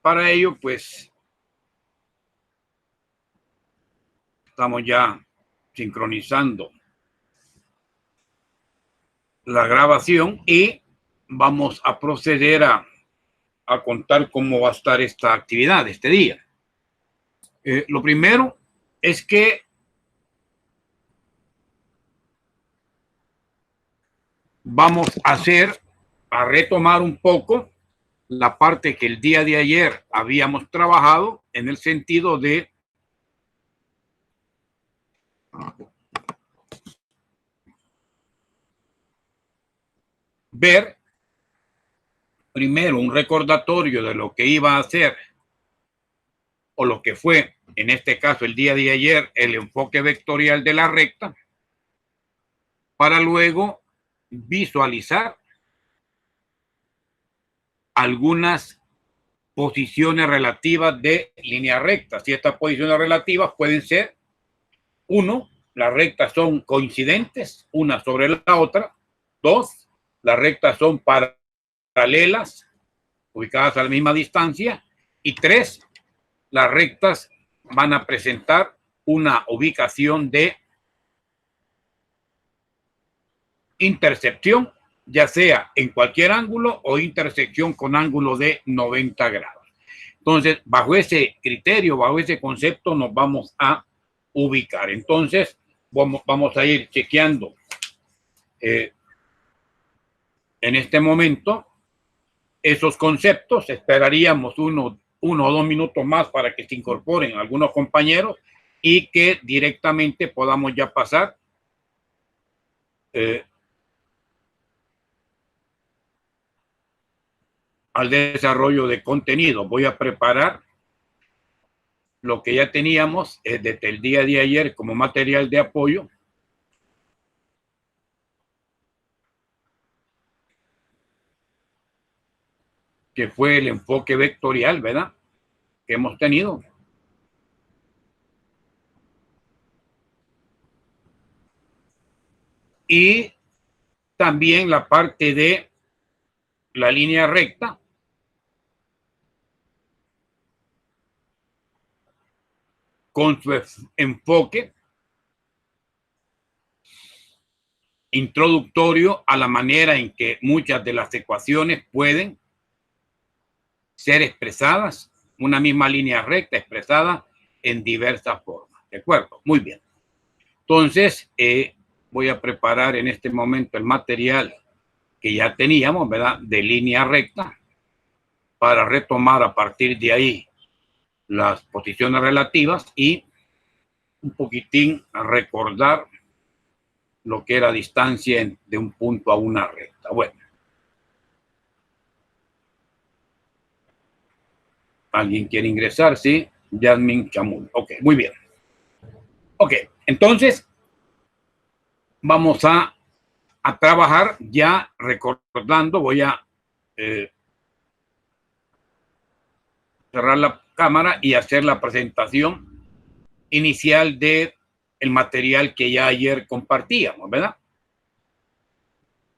para ello, pues, estamos ya sincronizando la grabación y vamos a proceder a contar cómo va a estar esta actividad este día. Lo primero es que vamos a retomar un poco la parte que el día de ayer habíamos trabajado en el sentido de ver primero un recordatorio de lo que iba a hacer o lo que fue, en este caso el día de ayer, el enfoque vectorial de la recta, para luego visualizar algunas posiciones relativas de línea recta. Si estas posiciones relativas pueden ser, uno, las rectas son coincidentes una sobre la otra. Dos, las rectas son paralelas, ubicadas a la misma distancia. Y tres, las rectas van a presentar una ubicación de intersección, ya sea en cualquier ángulo o intersección con ángulo de 90 grados. Entonces, bajo ese criterio, bajo ese concepto, nos vamos a ubicar. Entonces, vamos a ir chequeando en este momento esos conceptos. Esperaríamos uno o dos minutos más para que se incorporen algunos compañeros y que directamente podamos ya pasar al desarrollo de contenido. Voy a preparar lo que ya teníamos desde el día de ayer como material de apoyo. Que fue el enfoque vectorial, ¿verdad? Que hemos tenido. Y también la parte de la línea recta. Con su enfoque introductorio a la manera en que muchas de las ecuaciones pueden ser expresadas, una misma línea recta expresada en diversas formas. ¿De acuerdo? Muy bien. Entonces, voy a preparar en este momento el material que ya teníamos, ¿verdad? De línea recta, para retomar a partir de ahí las posiciones relativas y un poquitín a recordar lo que era distancia de un punto a una recta. Bueno. ¿Alguien quiere ingresar? Sí. Yasmin Chamul. Ok, muy bien. Ok, entonces vamos a trabajar ya recordando. Voy a cerrar la cámara y hacer la presentación inicial de el material que ya ayer compartíamos, ¿verdad?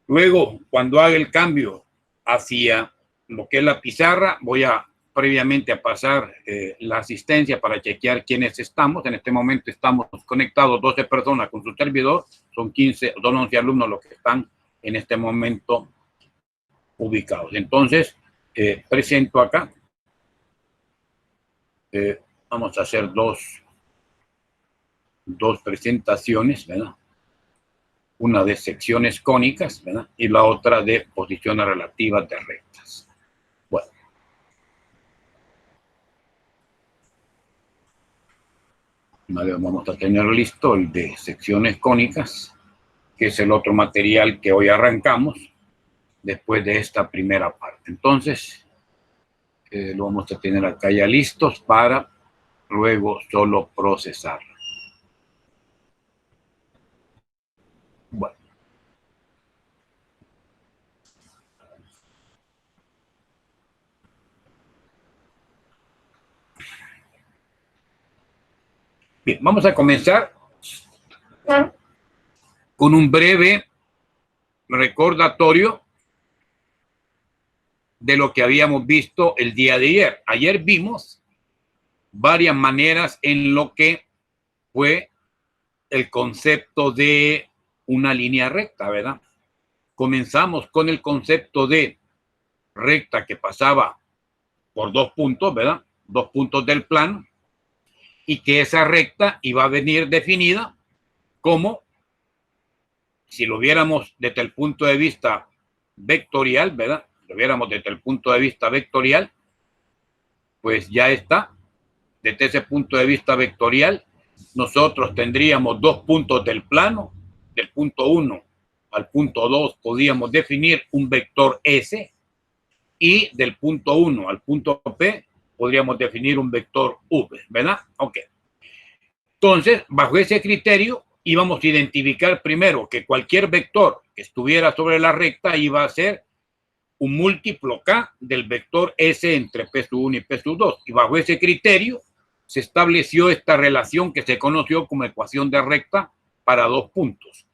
Luego, cuando haga el cambio hacia lo que es la pizarra, voy a previamente a pasar la asistencia para chequear quiénes estamos. En este momento estamos conectados 12 personas con su servidor, son 15, son 11 alumnos los que están en este momento ubicados. Entonces, presento acá. Vamos a hacer dos presentaciones, ¿verdad? Una de secciones cónicas, ¿verdad? Y la otra de posiciones relativas de rectas. Bueno. Vamos a tener listo el de secciones cónicas, que es el otro material que hoy arrancamos después de esta primera parte. Entonces, lo vamos a tener acá ya listos para luego solo procesar. Bueno. Bien, vamos a comenzar con un breve recordatorio de lo que habíamos visto el día de ayer. Ayer vimos varias maneras en lo que fue el concepto de una línea recta, ¿verdad? Comenzamos con el concepto de recta que pasaba por 2 puntos, ¿verdad? 2 puntos del plano, y que esa recta iba a venir definida como, si lo viéramos desde el punto de vista vectorial, ¿verdad? Lo viéramos desde el punto de vista vectorial, pues ya está. Desde ese punto de vista vectorial, nosotros tendríamos 2 puntos del plano, del punto 1 al punto 2 podíamos definir un vector S, y del punto 1 al punto P podríamos definir un vector V, ¿verdad? Ok. Entonces, bajo ese criterio, íbamos a identificar primero que cualquier vector que estuviera sobre la recta iba a ser un múltiplo K del vector S entre P sub 1 y P sub 2. Y bajo ese criterio se estableció esta relación que se conoció como ecuación de recta para 2 puntos.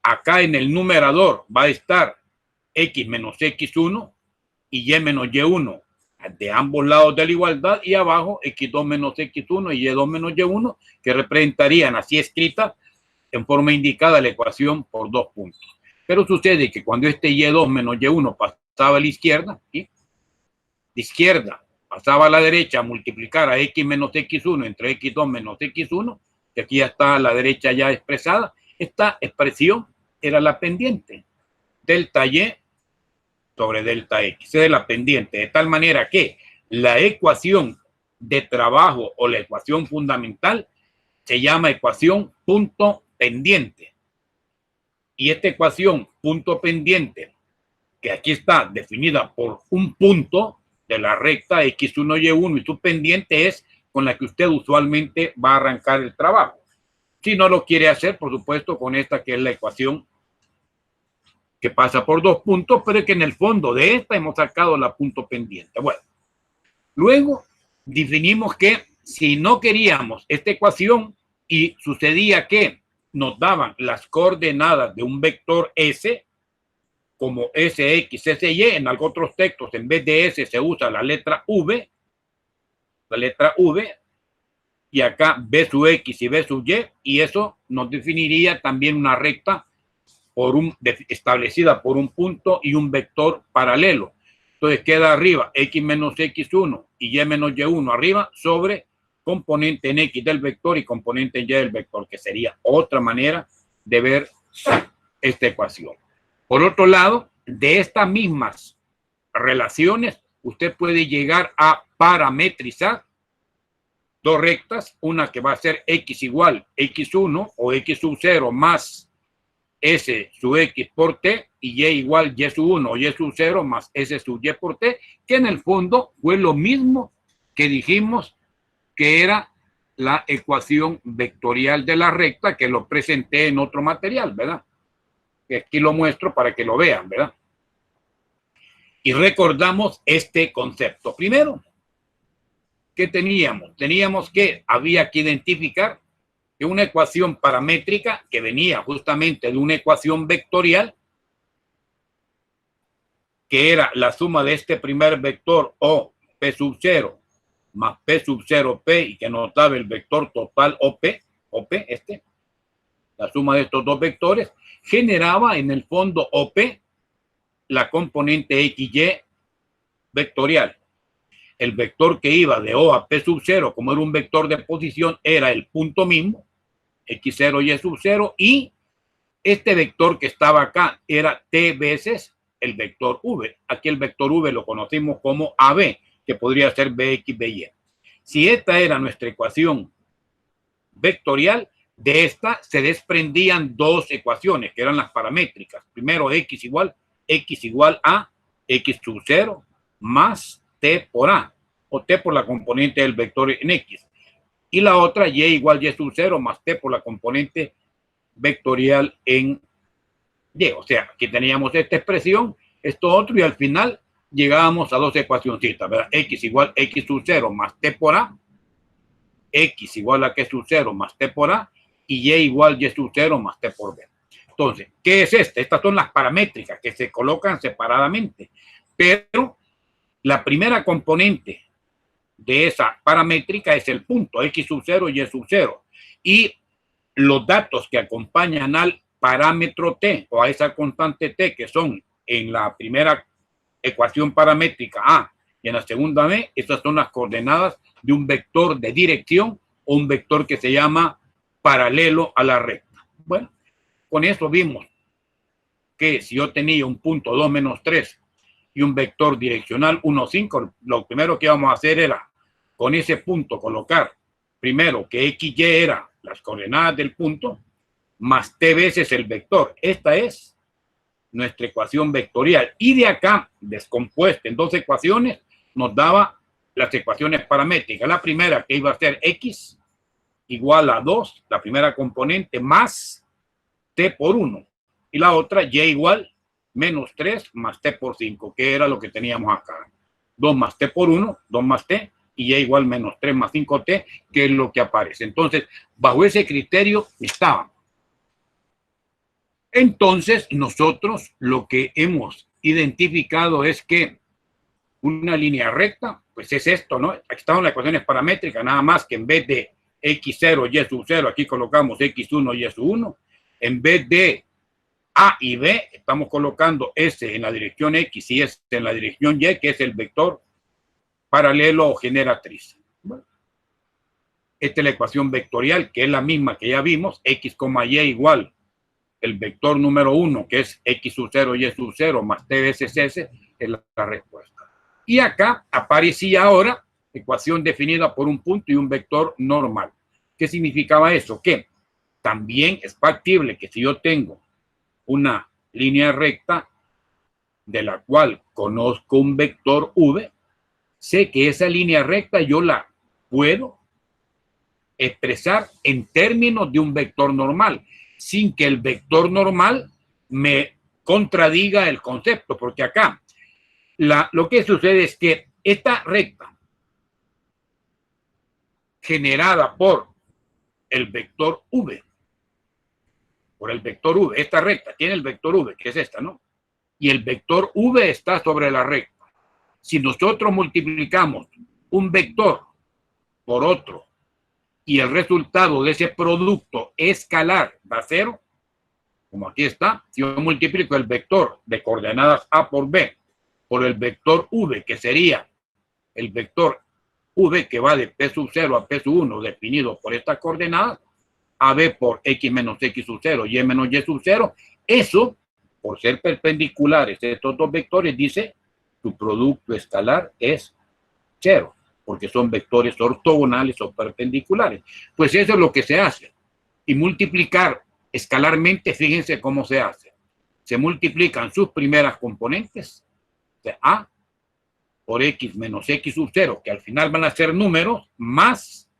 Acá en el numerador va a estar X menos X1 y Y menos Y1 de ambos lados de la igualdad, y abajo X2 menos X1 y Y2 menos Y1, que representarían así escrita en forma indicada la ecuación por 2 puntos. Pero sucede que cuando este Y2 menos Y1 pasaba a la izquierda, ¿sí? De izquierda pasaba a la derecha a multiplicar a X menos X1 entre X2 menos X1, que aquí ya está a la derecha ya expresada. Esta expresión era la pendiente, delta Y sobre delta X, es la pendiente, de tal manera que la ecuación de trabajo o la ecuación fundamental se llama ecuación punto pendiente. Y esta ecuación punto pendiente, que aquí está definida por un punto de la recta X1, Y1, y su pendiente es con la que usted usualmente va a arrancar el trabajo. Si no lo quiere hacer, por supuesto, con esta que es la ecuación que pasa por 2 puntos, pero es que en el fondo de esta hemos sacado la punto pendiente. Bueno, luego definimos que si no queríamos esta ecuación y sucedía que nos daban las coordenadas de un vector S, como Sx, Sy, en algunos otros textos en vez de S se usa la letra V, y acá B sub X y B sub Y eso nos definiría también una recta establecida por un punto y un vector paralelo. Entonces queda arriba X menos X1 y Y menos Y1 arriba sobre componente en X del vector y componente en Y del vector, que sería otra manera de ver esta ecuación. Por otro lado, de estas mismas relaciones, usted puede llegar a parametrizar 2 rectas, una que va a ser X igual X1 o X sub 0 más S sub X por T, y Y igual Y sub 1 o Y sub 0 más S sub Y por T, que en el fondo fue lo mismo que dijimos que era la ecuación vectorial de la recta, que lo presenté en otro material, ¿verdad? Que aquí lo muestro para que lo vean, ¿verdad? Y recordamos este concepto. Primero, ¿qué teníamos? Teníamos que había que identificar que una ecuación paramétrica que venía justamente de una ecuación vectorial, que era la suma de este primer vector O P sub 0 más P sub 0 P, y que nos daba el vector total OP, la suma de estos dos vectores, generaba en el fondo OP la componente XY vectorial. El vector que iba de O a P sub 0, como era un vector de posición, era el punto mismo, X0, Y sub 0, y este vector que estaba acá era T veces el vector V. Aquí el vector V lo conocimos como AB, que podría ser BX, BY. Si esta era nuestra ecuación vectorial, de esta se desprendían 2 ecuaciones, que eran las paramétricas. Primero, X igual a X sub 0 más T por A, o T por la componente del vector en X. Y la otra, Y igual Y sub 0 más T por la componente vectorial en Y. O sea, aquí teníamos esta expresión, esto otro, y al final llegábamos a 2 ecuacioncitas, ¿verdad? X igual X sub 0 más T por A, X igual a Q sub 0 más T por A, y Y igual Y sub 0 más T por B. Entonces, ¿qué es este? Estas son las paramétricas que se colocan separadamente. Pero la primera componente de esa paramétrica es el punto, x sub 0 y y sub 0. Y los datos que acompañan al parámetro t o a esa constante t, que son en la primera ecuación paramétrica A y en la segunda B, estas son las coordenadas de un vector de dirección o un vector que se llama paralelo a la recta. Bueno, con eso vimos que si yo tenía un punto 2 menos 3 y un vector direccional 1, 5, lo primero que íbamos a hacer era con ese punto colocar primero que x, y era las coordenadas del punto más t veces el vector. Esta es nuestra ecuación vectorial. Y de acá, descompuesta en dos ecuaciones, nos daba las ecuaciones paramétricas. La primera que iba a ser x igual a 2, la primera componente, más t por 1. Y la otra, y igual menos 3 más t por 5, que era lo que teníamos acá. 2 más t por 1, 2 más t, y y igual menos 3 más 5t, que es lo que aparece. Entonces, bajo ese criterio estábamos. Entonces, nosotros lo que hemos identificado es que una línea recta, pues es esto, ¿no? Aquí están las ecuaciones paramétricas, nada más que en vez de x0, y sub 0, aquí colocamos x1, y sub 1. En vez de A y B, estamos colocando S en la dirección X y S en la dirección Y, que es el vector paralelo o generatriz. Bueno, esta es la ecuación vectorial, que es la misma que ya vimos, X, Y igual el vector número 1, que es X sub 0, Y sub 0, más T veces S, es la respuesta. Y acá aparecía ahora ecuación definida por un punto y un vector normal. ¿Qué significaba eso? Que también es factible que si yo tengo una línea recta de la cual conozco un vector v, sé que esa línea recta yo la puedo expresar en términos de un vector normal, sin que el vector normal me contradiga el concepto, porque acá lo que sucede es que esta recta generada por el vector v, esta recta tiene el vector v, que es esta, ¿no? Y el vector v está sobre la recta. Si nosotros multiplicamos un vector por otro y el resultado de ese producto escalar da 0, como aquí está, si yo multiplico el vector de coordenadas a por b por el vector v, que sería el vector v que va de p sub 0 a p sub 1 definido por estas coordenadas, AB por X menos X sub 0, Y menos Y sub 0, eso, por ser perpendiculares estos dos vectores, dice, tu producto escalar es 0, porque son vectores ortogonales o perpendiculares. Pues eso es lo que se hace. Y multiplicar escalarmente, fíjense cómo se hace. Se multiplican sus primeras componentes, o sea, A por X menos X sub 0, que al final van a ser números, más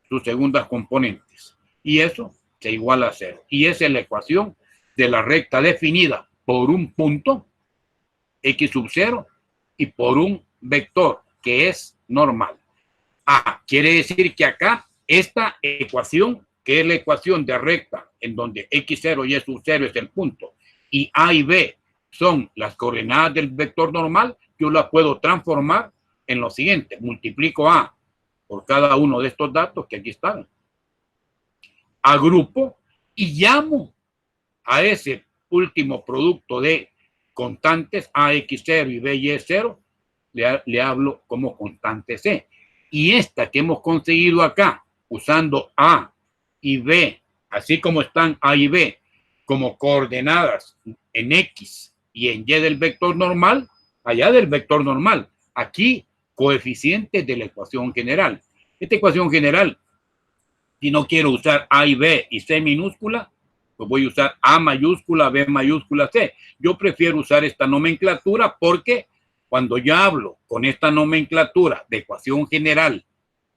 sus segundas componentes. Y eso se iguala a 0. Y esa es la ecuación de la recta definida por un punto, X sub 0, y por un vector, que es normal. Quiere decir que acá, esta ecuación, que es la ecuación de recta, en donde X0 y Y sub 0 es el punto, y A y B son las coordenadas del vector normal, yo la puedo transformar en lo siguiente. Multiplico A por cada uno de estos datos que aquí están, agrupo y llamo a ese último producto de constantes AX0 y BY0, le hablo como constante C. Y esta que hemos conseguido acá, usando A y B, así como están A y B, como coordenadas en X y en Y del vector normal, allá del vector normal, aquí coeficientes de la ecuación general. Esta ecuación general, si no quiero usar A y B y C minúscula, pues voy a usar A mayúscula, B mayúscula, C. Yo prefiero usar esta nomenclatura porque cuando yo hablo con esta nomenclatura de ecuación general,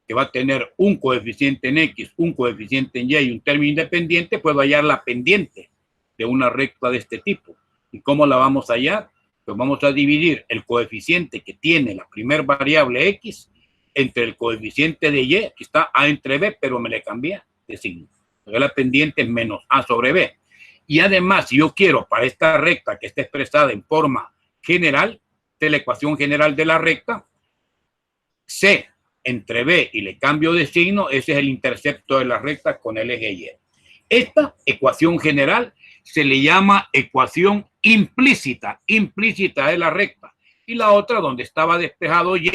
que va a tener un coeficiente en X, un coeficiente en Y y un término independiente, puedo hallar la pendiente de una recta de este tipo. ¿Y cómo la vamos a hallar? Pues vamos a dividir el coeficiente que tiene la primer variable X entre el coeficiente de Y, que está A entre B, pero me le cambié de signo. Porque la pendiente es menos A sobre B. Y además, si yo quiero para esta recta que está expresada en forma general, es la ecuación general de la recta. C entre B y le cambio de signo, ese es el intercepto de la recta con el eje Y. Esta ecuación general se le llama ecuación implícita de la recta. Y la otra, donde estaba despejado Y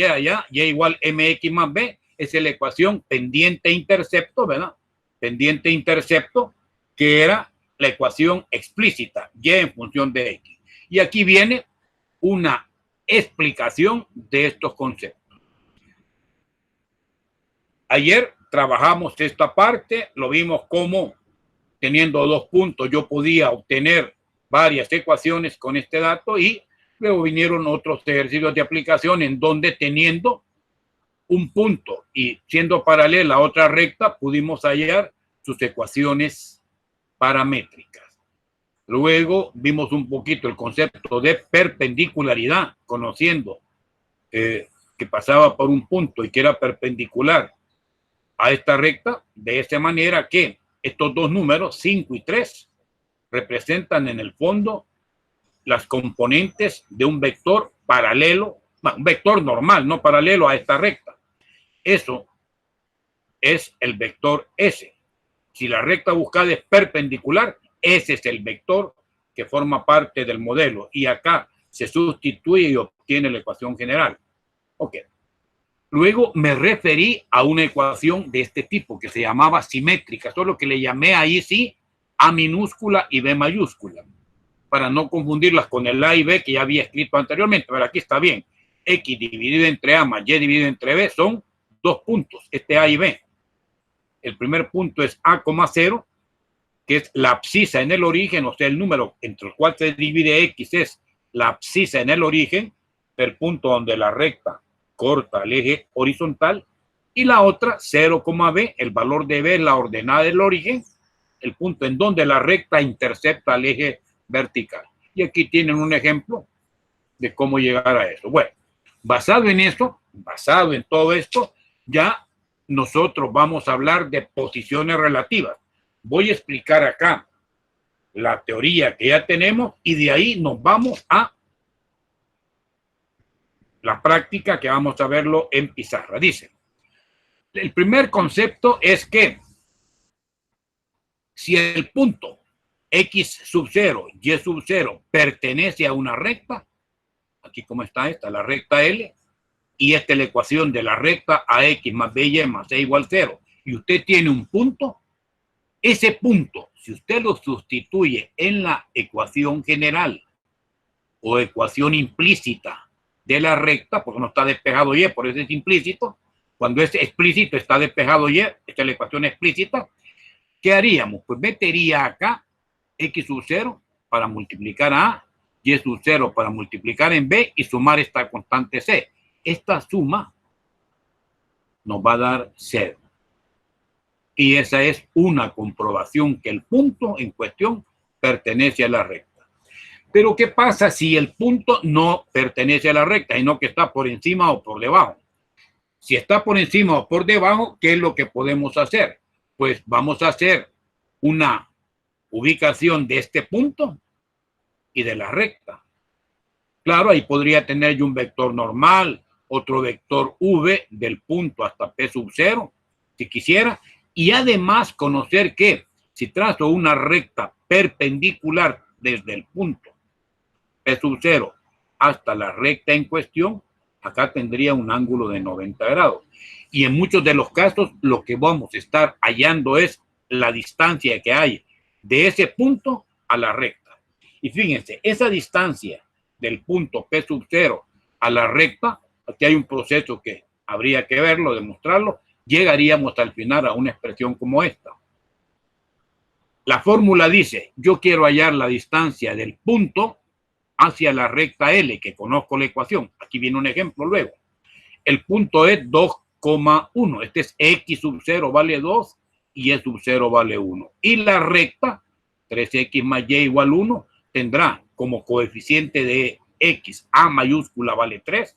allá, Y igual mx más B, es la ecuación pendiente intercepto, ¿verdad? Pendiente intercepto, que era la ecuación explícita, Y en función de X. Y aquí viene una explicación de estos conceptos. Ayer trabajamos esta parte, lo vimos como teniendo 2 puntos yo podía obtener varias ecuaciones con este dato, y luego vinieron otros ejercicios de aplicación en donde teniendo un punto y siendo paralela a otra recta pudimos hallar sus ecuaciones paramétricas. Luego vimos un poquito el concepto de perpendicularidad, conociendo que pasaba por un punto y que era perpendicular a esta recta, de esa manera que estos dos números, 5 y 3, representan en el fondo las componentes de un vector paralelo, un vector normal, no paralelo a esta recta. Eso es el vector S. Si la recta buscada es perpendicular, ese es el vector que forma parte del modelo. Y acá se sustituye y obtiene la ecuación general. Ok. Luego me referí a una ecuación de este tipo que se llamaba simétrica, solo que le llamé ahí sí A minúscula y B mayúscula, para no confundirlas con el A y B que ya había escrito anteriormente. Pero aquí está bien. X dividido entre A más Y dividido entre B son 2 puntos, este A y B. El primer punto es A, 0, que es la abscisa en el origen, o sea, el número entre el cual se divide X es la abscisa en el origen, el punto donde la recta corta el eje horizontal, y la otra, 0, B, el valor de B es la ordenada del origen, el punto en donde la recta intercepta el eje vertical. Y aquí tienen un ejemplo de cómo llegar a eso. Bueno, basado en esto, basado en todo esto, ya nosotros vamos a hablar de posiciones relativas. Voy a explicar acá la teoría que ya tenemos y de ahí nos vamos a la práctica, que vamos a verlo en pizarra. Dice, el primer concepto es que si el punto X sub 0, Y sub 0 pertenece a una recta, aquí como está esta, la recta L, y esta es la ecuación de la recta AX más BY más C igual 0, y usted tiene un punto, ese punto, si usted lo sustituye en la ecuación general o ecuación implícita de la recta, porque no está despejado Y, por eso es implícito, cuando es explícito está despejado Y, esta es la ecuación explícita, ¿qué haríamos? Pues metería acá X sub 0 para multiplicar a A, Y sub 0 para multiplicar en B y sumar esta constante C. Esta suma nos va a dar 0. Y esa es una comprobación que el punto en cuestión pertenece a la recta. Pero ¿qué pasa si el punto no pertenece a la recta, sino que está por encima o por debajo? Si está por encima o por debajo, ¿qué es lo que podemos hacer? Pues vamos a hacer una ubicación de este punto y de la recta. Claro, ahí podría tener yo un vector normal, otro vector V del punto hasta P sub 0, si quisiera, y además conocer que si trazo una recta perpendicular desde el punto P sub 0 hasta la recta en cuestión, acá tendría un ángulo de 90 grados. Y en muchos de los casos lo que vamos a estar hallando es la distancia que hay de ese punto a la recta. Y fíjense, esa distancia del punto P sub 0 a la recta, aquí hay un proceso que habría que verlo, demostrarlo, llegaríamos al final a una expresión como esta. La fórmula dice, yo quiero hallar la distancia del punto hacia la recta L, que conozco la ecuación. Aquí viene un ejemplo luego. El punto es 2,1. Este es X sub 0 vale 2 y Y sub 0 vale 1. Y la recta, 3X más Y igual 1, tendrá como coeficiente de X, A mayúscula vale 3,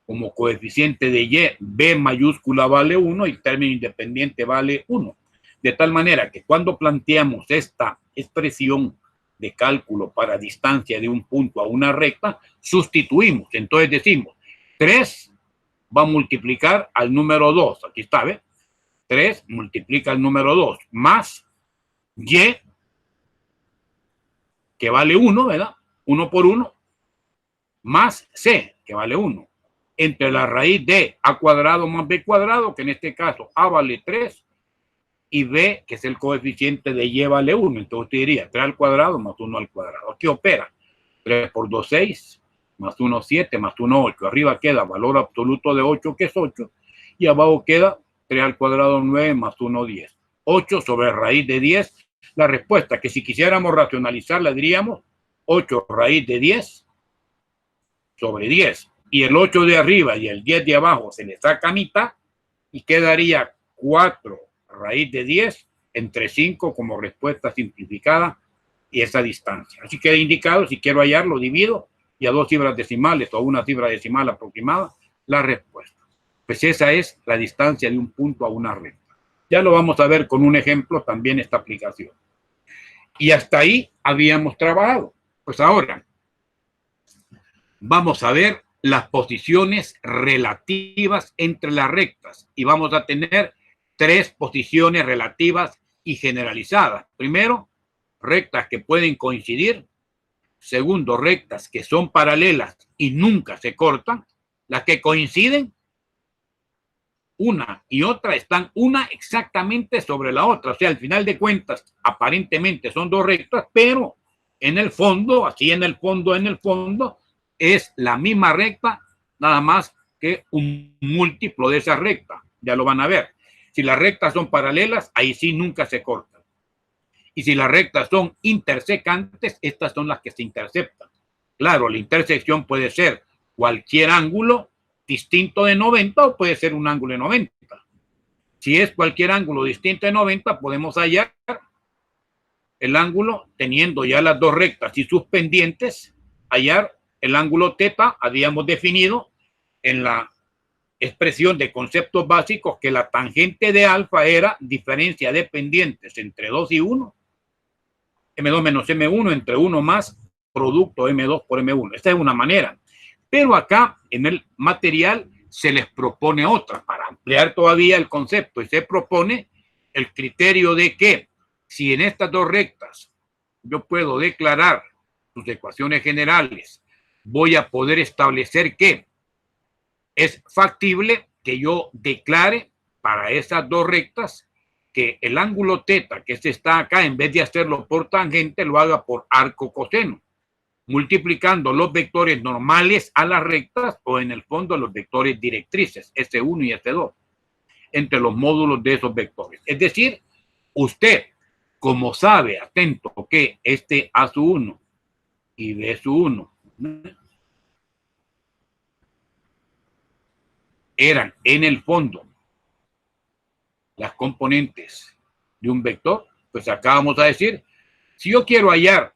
como coeficiente de Y, B mayúscula vale 1 y término independiente vale 1. De tal manera que cuando planteamos esta expresión de cálculo para distancia de un punto a una recta, sustituimos. Entonces decimos, 3 va a multiplicar al número 2. Aquí está, ¿ves? 3 multiplica al número 2 más y, que vale 1, ¿verdad? 1 por 1, más c, que vale 1, entre la raíz de a cuadrado más b cuadrado, que en este caso a vale 3, y b, que es el coeficiente de y vale 1. Entonces usted diría 3 al cuadrado más 1 al cuadrado. Aquí opera 3 por 2, 6, más 1, 7, más 1, 8. Arriba queda valor absoluto de 8, que es 8, y abajo queda 3 al cuadrado, 9, más 1, 10. 8 sobre raíz de 10. La respuesta, que si quisiéramos racionalizarla, diríamos 8 raíz de 10 sobre 10. Y el 8 de arriba y el 10 de abajo se le saca mitad y quedaría 4 raíz de 10 entre 5 como respuesta simplificada y esa distancia. Así queda indicado, si quiero hallarlo, divido y a 2 cifras decimales o a una cifra decimal aproximada la respuesta. Pues esa es la distancia de un punto a una recta. Ya lo vamos a ver con un ejemplo también esta aplicación. Y hasta ahí habíamos trabajado. Pues ahora vamos a ver las posiciones relativas entre las rectas y vamos a tener 3 posiciones relativas y generalizadas. Primero, rectas que pueden coincidir. Segundo, rectas que son paralelas y nunca se cortan. Las que coinciden, una y otra están una exactamente sobre la otra. O sea, al final de cuentas, aparentemente son 2 rectas, pero en el fondo, así en el fondo, es la misma recta, nada más que un múltiplo de esa recta. Ya lo van a ver. Si las rectas son paralelas, ahí sí nunca se cortan. Y si las rectas son intersecantes, estas son las que se interceptan. Claro, la intersección puede ser cualquier ángulo distinto de 90 o puede ser un ángulo de 90. Si es cualquier ángulo distinto de 90, podemos hallar el ángulo teniendo ya las 2 rectas y sus pendientes, hallar el ángulo θ. Habíamos definido en la expresión de conceptos básicos que la tangente de alfa era diferencia de pendientes entre 2 y 1, M2 menos M1 entre 1 más producto M2 por M1. Esta es una manera. Pero acá en el material se les propone otra para ampliar todavía el concepto y se propone el criterio de que si en estas 2 rectas yo puedo declarar sus ecuaciones generales, voy a poder establecer que es factible que yo declare para esas 2 rectas que el ángulo θ, que está acá, en vez de hacerlo por tangente, lo haga por arco coseno, multiplicando los vectores normales a las rectas o en el fondo los vectores directrices, S1 y S2, entre los módulos de esos vectores. Es decir, usted, como sabe, atento, que este A1 y B1 eran en el fondo las componentes de un vector, pues acá vamos a decir, si yo quiero hallar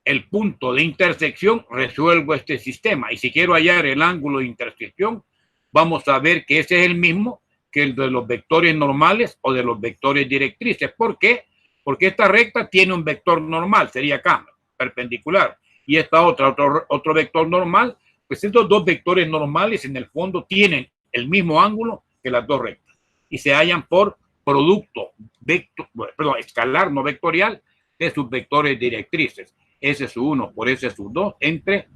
el punto de intersección, resuelvo este sistema. Y si quiero hallar el ángulo de intersección, vamos a ver que ese es el mismo que el de los vectores normales o de los vectores directrices. ¿Por qué? Porque esta recta tiene un vector normal, sería acá, perpendicular. Y esta otro vector normal, pues estos 2 vectores normales en el fondo tienen el mismo ángulo que las 2 rectas. Y se hallan por producto escalar no vectorial de sus vectores directrices. S1 por S2 entre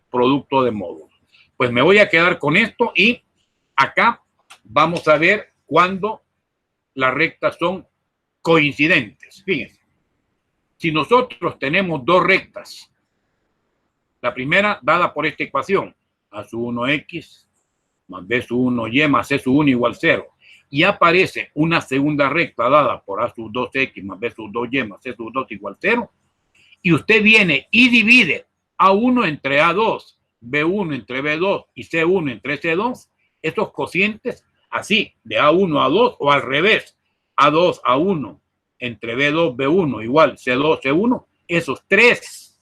producto de módulos. Pues me voy a quedar con esto y acá vamos a ver cuándo las rectas son coincidentes. Fíjense, si nosotros tenemos 2 rectas, la primera dada por esta ecuación, A1X más B1Y más C1 igual 0, y aparece una segunda recta dada por A2X más B2Y más C2 igual 0, y usted viene y divide A1 entre A2, B1 entre B2 y C1 entre C2, estos cocientes así, de A1 a 2 o al revés, A2 a 1 entre B2, B1 igual C2, C1, esos 3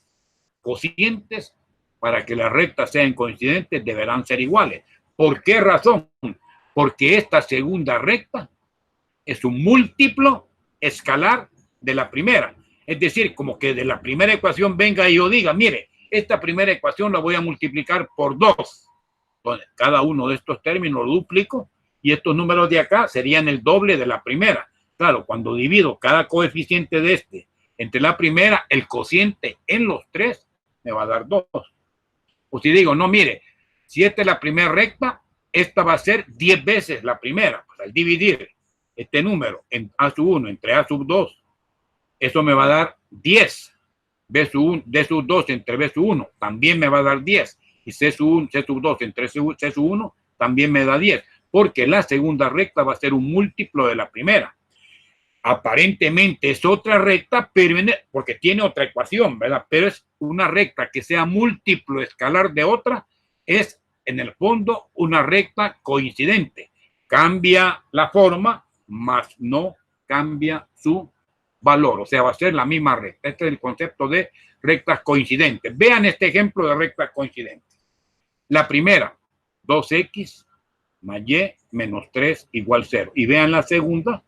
cocientes para que las rectas sean coincidentes deberán ser iguales. ¿Por qué razón? Porque esta segunda recta es un múltiplo escalar de la primera. Es decir, como que de la primera ecuación venga y yo diga, mire, esta primera ecuación la voy a multiplicar por 2. Entonces, cada uno de estos términos lo duplico y estos números de acá serían el doble de la primera. Claro, cuando divido cada coeficiente de este entre la primera, el cociente en los tres me va a dar 2. O si digo, no, mire, si esta es la primera recta, esta va a ser 10 veces la primera. Pues al dividir este número en A sub 1 entre A sub 2, eso me va a dar 10. B sub 2 entre B sub 1 también me va a dar 10. Y C sub 2 entre C sub 1 también me da 10. Porque la segunda recta va a ser un múltiplo de la primera. Aparentemente es otra recta, pero porque tiene otra ecuación, ¿verdad? Pero es una recta que sea múltiplo escalar de otra, es en el fondo una recta coincidente. Cambia la forma, mas no cambia su valor, o sea, va a ser la misma recta. Este es el concepto de rectas coincidentes. Vean este ejemplo de rectas coincidentes. La primera, 2x más y menos 3 igual 0. Y vean la segunda,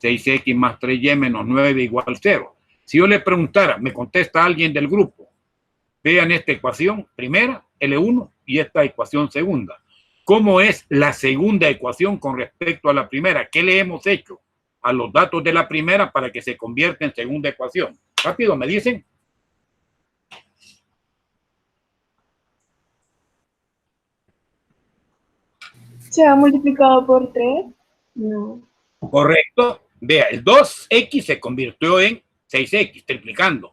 6x más 3y menos 9 igual 0. Si yo le preguntara, me contesta alguien del grupo, vean esta ecuación primera, L1, y esta ecuación segunda. ¿Cómo es la segunda ecuación con respecto a la primera? ¿Qué le hemos hecho a los datos de la primera para que se convierta en segunda ecuación? Rápido, me dicen. ¿Se ha multiplicado por 3? No. Correcto. Vea, el 2x se convirtió en 6x, triplicando.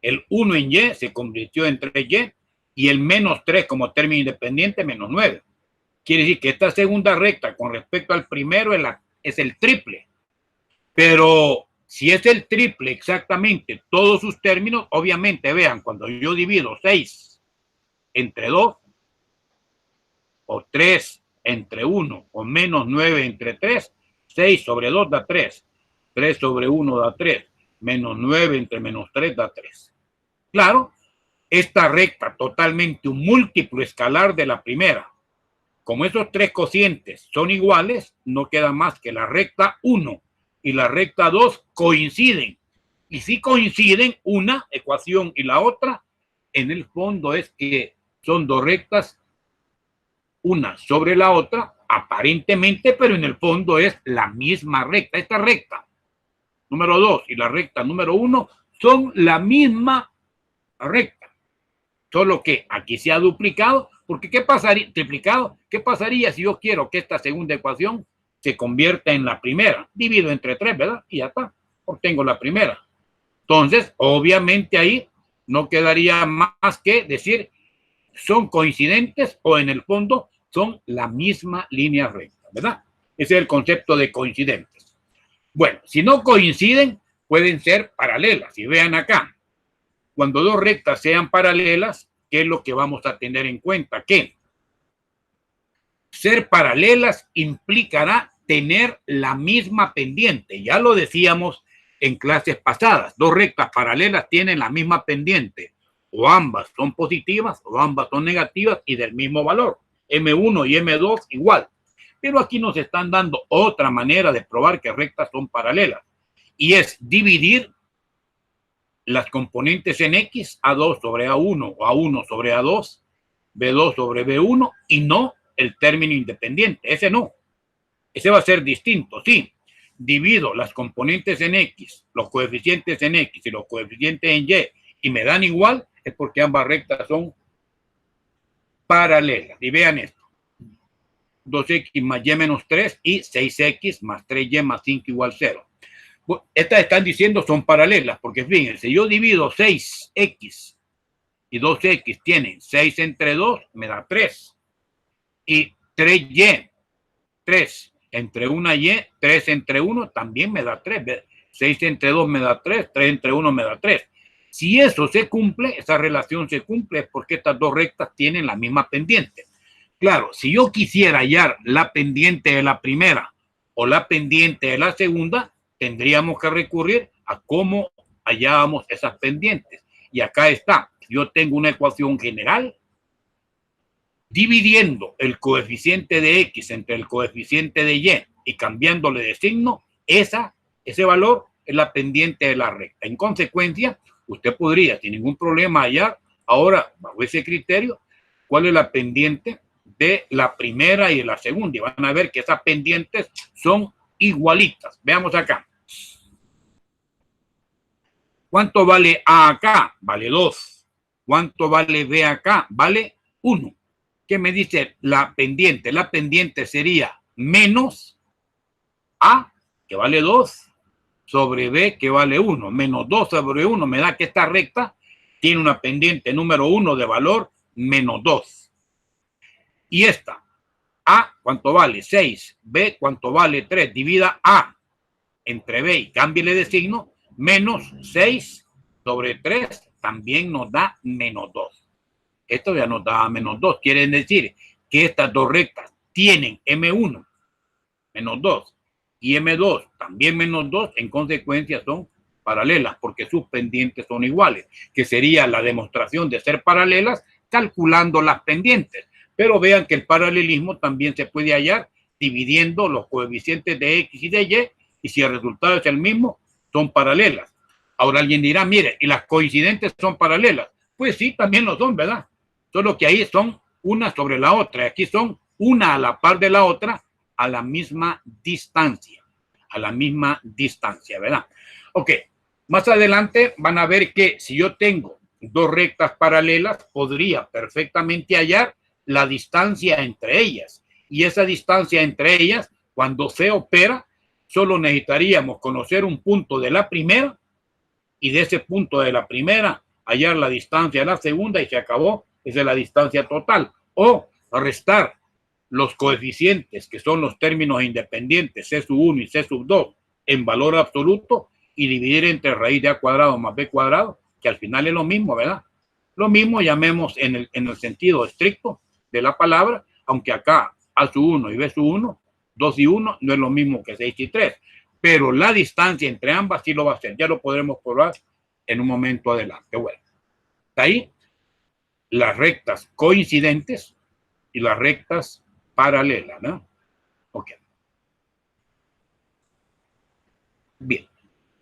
El 1 en y se convirtió en 3y y el menos 3 como término independiente, menos 9. Quiere decir que esta segunda recta con respecto al primero es el triple. Pero si es el triple exactamente todos sus términos, obviamente vean, cuando yo divido 6 entre 2, o 3 entre 1, o menos 9 entre 3, 6 sobre 2 da 3, 3 sobre 1 da 3, menos 9 entre menos 3 da 3. Claro, esta recta totalmente un múltiplo escalar de la primera. Como esos tres cocientes son iguales, no queda más que la recta 1 y la recta 2 coinciden. Y si coinciden una ecuación y la otra, en el fondo es que son dos rectas, una sobre la otra, aparentemente, pero en el fondo es la misma recta. Esta recta número 2 y la recta número 1 son la misma recta, solo que aquí se ha duplicado, porque ¿qué pasaría? Triplicado, ¿qué pasaría si yo quiero que esta segunda ecuación se convierta en la primera? Divido entre 3, ¿verdad? Y ya está, obtengo la primera. Entonces, obviamente ahí no quedaría más que decir son coincidentes o en el fondo son la misma línea recta, ¿verdad? Ese es el concepto de coincidentes. Bueno, si no coinciden, pueden ser paralelas. Y vean acá, cuando dos rectas sean paralelas, ¿qué es lo que vamos a tener en cuenta? Que ser paralelas implicará tener la misma pendiente. Ya lo decíamos en clases pasadas. Dos rectas paralelas tienen la misma pendiente. O ambas son positivas o ambas son negativas y del mismo valor. M1 y M2 igual. Pero aquí nos están dando otra manera de probar que rectas son paralelas. Y es dividir las componentes en X, A2 sobre A1 o A1 sobre A2, B2 sobre B1 y no el término independiente. Ese no. Ese va a ser distinto. Sí, divido las componentes en X, los coeficientes en X y los coeficientes en Y me dan igual, es porque ambas rectas son paralelas. Y vean esto. 2x más y menos 3 y 6x más 3y más 5 igual 0. Estas están diciendo son paralelas, porque fíjense, yo divido 6x y 2x tienen 6 entre 2, me da 3. Y 3y, 3 entre 1y, 3 entre 1 también me da 3. 6 entre 2 me da 3, 3 entre 1 me da 3. Si eso se cumple, esa relación se cumple, es porque estas dos rectas tienen la misma pendiente. Claro, si yo quisiera hallar la pendiente de la primera o la pendiente de la segunda, tendríamos que recurrir a cómo hallábamos esas pendientes. Y acá está, yo tengo una ecuación general dividiendo el coeficiente de X entre el coeficiente de Y y cambiándole de signo, ese valor es la pendiente de la recta. En consecuencia, usted podría sin ningún problema hallar ahora, bajo ese criterio, cuál es la pendiente de la primera y de la segunda. Y van a ver que esas pendientes son igualitas. Veamos acá. ¿Cuánto vale A acá? Vale 2. ¿Cuánto vale B acá? Vale 1. ¿Qué me dice la pendiente? La pendiente sería menos A, que vale 2, sobre B, que vale 1. Menos 2 sobre 1 me da que esta recta tiene una pendiente número 1 de valor menos 2. Y esta, A, ¿cuánto vale? 6. B, ¿cuánto vale? 3. Divida A entre B y cámbiale de signo. Menos 6 sobre 3 también nos da menos 2. Esto ya nos da menos 2. Quiere decir que estas dos rectas tienen M1 menos 2 y M2 también menos 2. En consecuencia son paralelas porque sus pendientes son iguales, que sería la demostración de ser paralelas calculando las pendientes. Pero vean que el paralelismo también se puede hallar dividiendo los coeficientes de X y de Y, y si el resultado es el mismo, son paralelas. Ahora alguien dirá, mire, ¿y las coincidentes son paralelas? Pues sí, también lo son, ¿verdad? Solo que ahí son una sobre la otra. Aquí son una a la par de la otra a la misma distancia. A la misma distancia, ¿verdad? Ok, más adelante van a ver que si yo tengo dos rectas paralelas, podría perfectamente hallar la distancia entre ellas. Y esa distancia entre ellas, cuando se opera, solo necesitaríamos conocer un punto de la primera y de ese punto de la primera hallar la distancia de la segunda y se acabó. Esa es la distancia total. O restar los coeficientes, que son los términos independientes, C sub 1 y C sub 2, en valor absoluto y dividir entre raíz de A cuadrado más B cuadrado, que al final es lo mismo, ¿verdad? Lo mismo llamemos en el sentido estricto de la palabra, aunque acá A sub 1 y B sub 1, 2 y 1 no es lo mismo que 6 y 3, pero la distancia entre ambas sí lo va a ser. Ya lo podremos probar en un momento adelante. Bueno, ahí las rectas coincidentes y las rectas paralelas, ¿no? Ok. Bien.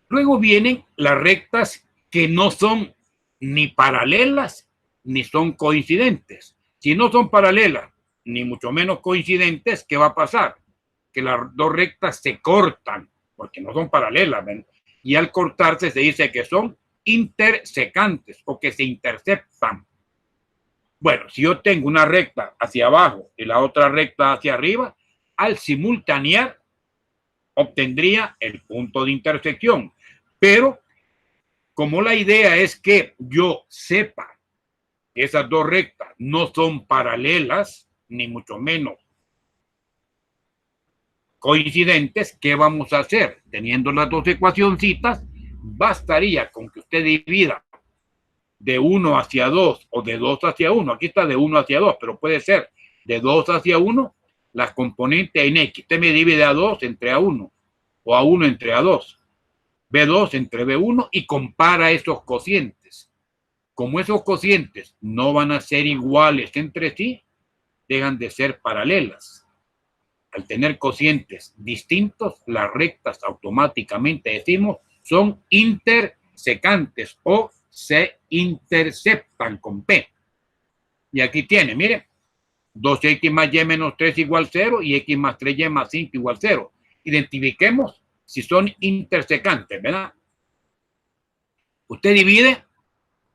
Luego vienen las rectas que no son ni paralelas ni son coincidentes. Si no son paralelas ni mucho menos coincidentes, ¿qué va a pasar? Que las dos rectas se cortan porque no son paralelas, ¿ven? Y al cortarse se dice que son intersecantes o que se interceptan. Bueno, si yo tengo una recta hacia abajo y la otra recta hacia arriba, al simultanear obtendría el punto de intersección. Pero como la idea es que yo sepa que esas dos rectas no son paralelas, ni mucho menos coincidentes, ¿qué vamos a hacer? Teniendo las dos ecuacioncitas, bastaría con que usted divida de 1 hacia 2 o de 2 hacia 1. Aquí está de 1 hacia 2, pero puede ser de 2 hacia 1, las componentes en X. Usted me divide A2 entre A1 o A1 entre A2, B2 entre B1 y compara esos cocientes. Como esos cocientes no van a ser iguales entre sí, dejan de ser paralelas. Al tener cocientes distintos, las rectas automáticamente decimos son intersecantes o se interceptan con P. Y aquí tiene, mire, 2x más y menos 3 igual 0 y x más 3y más 5 igual 0. Identifiquemos si son intersecantes, ¿verdad? Usted divide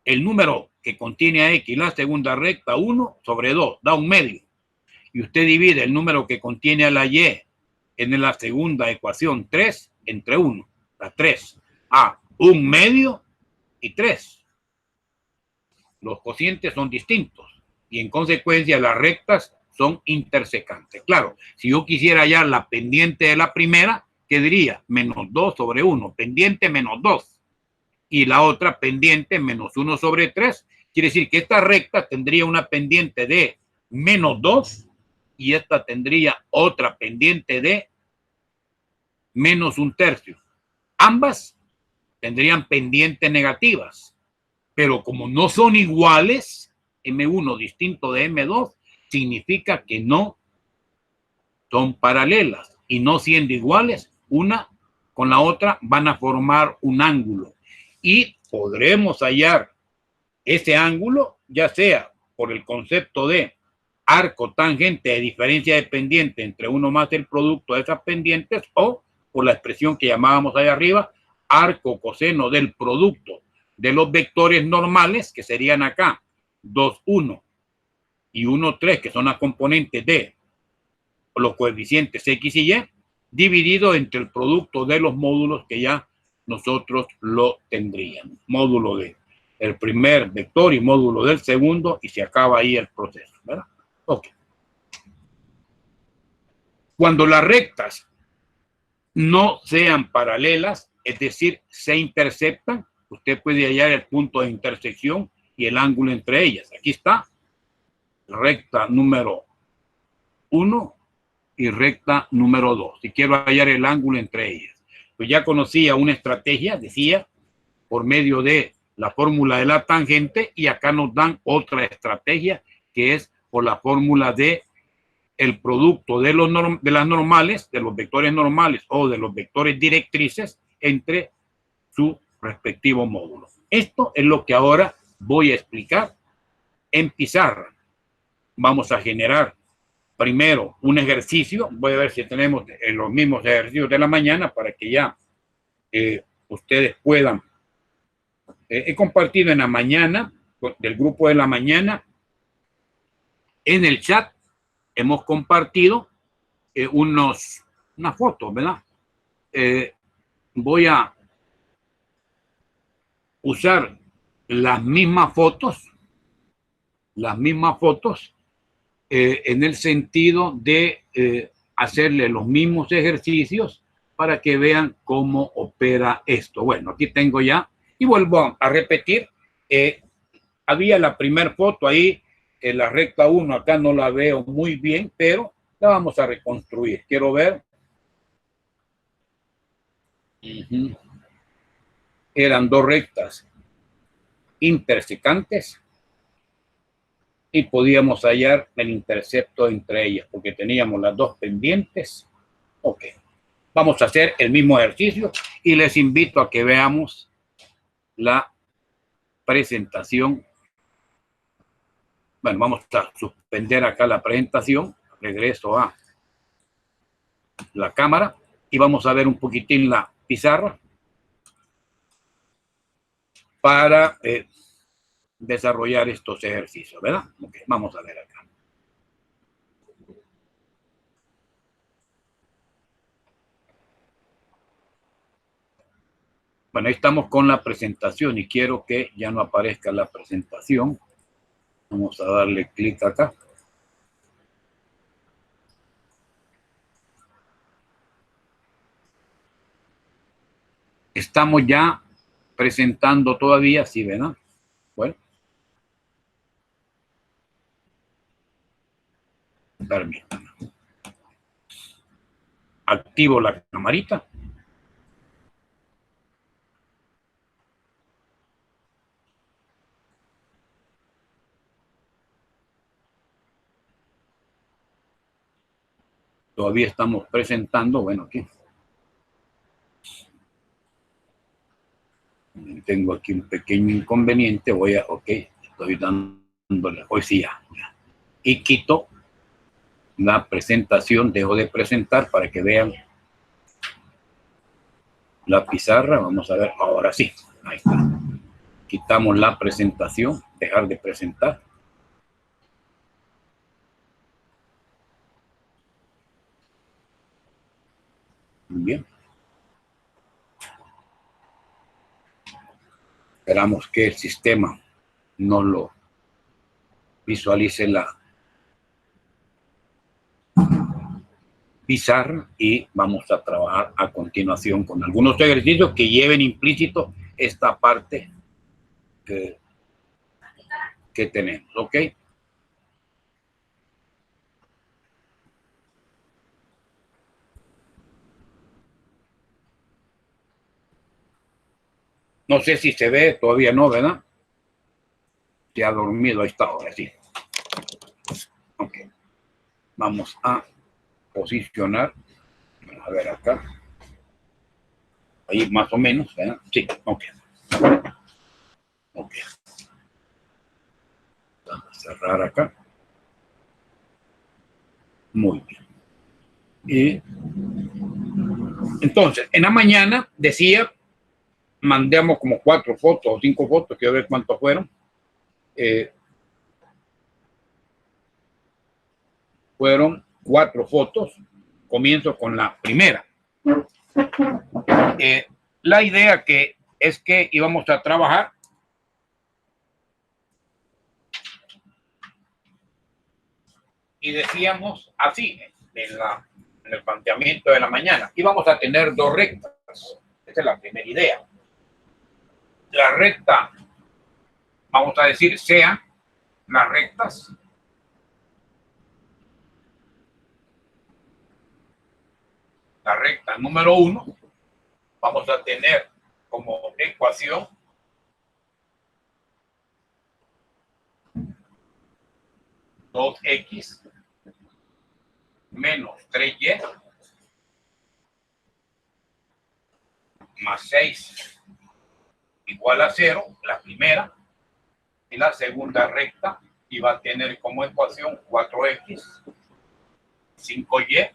el número que contiene a x, la segunda recta, 1 sobre 2, da un medio. Y usted divide el número que contiene a la y en la segunda ecuación, 3 entre 1, da 3. A, un medio y 3. Los cocientes son distintos y en consecuencia las rectas son intersecantes. Claro, si yo quisiera hallar la pendiente de la primera, ¿qué diría? Menos 2 sobre 1, pendiente menos 2. Y la otra pendiente menos 1 sobre 3. Quiere decir que esta recta tendría una pendiente de menos 2 y esta tendría otra pendiente de menos 1/3. Ambas tendrían pendientes negativas, pero como no son iguales, M1 distinto de M2, significa que no son paralelas y no siendo iguales, una con la otra van a formar un ángulo y podremos hallar ese ángulo ya sea por el concepto de arco tangente de diferencia de pendiente entre uno más el producto de esas pendientes o por la expresión que llamábamos ahí arriba, arco coseno del producto de los vectores normales, que serían acá 2, 1 y 1, 3, que son las componentes de los coeficientes X y Y, dividido entre el producto de los módulos que ya nosotros lo tendríamos. Módulo de el primer vector y módulo del segundo, y se acaba ahí el proceso, ¿verdad? Ok. Cuando las rectas no sean paralelas, es decir, se interceptan, usted puede hallar el punto de intersección y el ángulo entre ellas. Aquí está, recta número 1 y recta número 2. Si quiero hallar el ángulo entre ellas, pues ya conocía una estrategia, decía, por medio de la fórmula de la tangente, y acá nos dan otra estrategia que es por la fórmula de el producto de las normales, de los vectores normales o de los vectores directrices entre su respectivo módulo. Esto es lo que ahora voy a explicar en pizarra. Vamos a generar primero un ejercicio. Voy a ver si tenemos los mismos ejercicios de la mañana para que ya ustedes puedan. He compartido en la mañana, del grupo de la mañana, en el chat, hemos compartido unas fotos, ¿verdad? Voy a usar las mismas fotos en el sentido de hacerle los mismos ejercicios para que vean cómo opera esto. Bueno, aquí tengo ya, y vuelvo a repetir, había la primera foto ahí, en la recta 1, acá no la veo muy bien, pero la vamos a reconstruir. Quiero ver. Eran dos rectas intersecantes y podíamos hallar el intercepto entre ellas porque teníamos las dos pendientes. Ok, vamos a hacer el mismo ejercicio y les invito a que veamos la presentación. Bueno, vamos a suspender acá la presentación, regreso a la cámara y vamos a ver un poquitín la pizarra para desarrollar estos ejercicios, ¿verdad? Okay, vamos a ver acá. Bueno, ahí estamos con la presentación y quiero que ya no aparezca la presentación. Vamos a darle clic acá. Estamos ya presentando todavía, ¿sí, verdad? Bueno. Permítanme. Activo la camarita. Todavía estamos presentando, bueno, aquí. Tengo aquí un pequeño inconveniente, ok, estoy dándole, hoy sí ya. Y quito la presentación, dejo de presentar para que vean la pizarra. Vamos a ver, ahora sí, ahí está. Quitamos la presentación, dejar de presentar. Bien. Esperamos que el sistema no lo visualice la pizarra y vamos a trabajar a continuación con algunos ejercicios que lleven implícito esta parte que tenemos, ¿ok? No sé si se ve, todavía no, ¿verdad? Se ha dormido, ahí está, ahora sí. Ok. Vamos a posicionar. A ver acá. Ahí más o menos, ¿verdad? Sí, ok. Ok. Vamos a cerrar acá. Muy bien. Y entonces, en la mañana decía, mandamos como 4 fotos o 5 fotos, quiero ver cuántos fueron. Fueron 4 fotos. Comienzo con la primera. La idea es que íbamos a trabajar y decíamos así en el planteamiento de la mañana, íbamos a tener 2 rectas. Esa es la primera idea. La recta, vamos a decir, sean las rectas la recta número 1, vamos a tener como ecuación dos x menos 3y más 6 igual a 0, la primera, y la segunda recta, y va a tener como ecuación 4x, 5y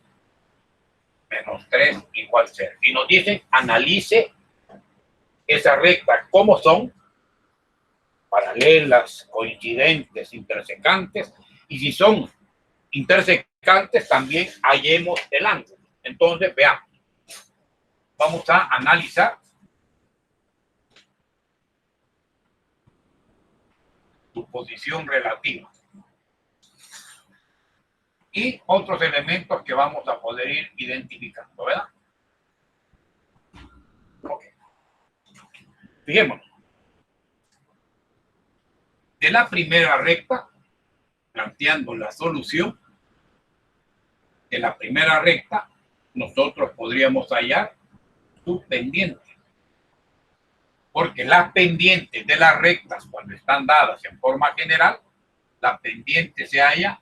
menos 3 igual a 0. Y nos dicen, analice esas rectas, cómo son, paralelas, coincidentes, intersecantes, y si son intersecantes, también hallemos el ángulo. Entonces, veamos. Vamos a analizar su posición relativa y otros elementos que vamos a poder ir identificando, ¿verdad? Ok. Fijémonos. De la primera recta, planteando la solución de la primera recta, nosotros podríamos hallar su pendiente. Porque las pendientes de las rectas, cuando están dadas en forma general, la pendiente se halla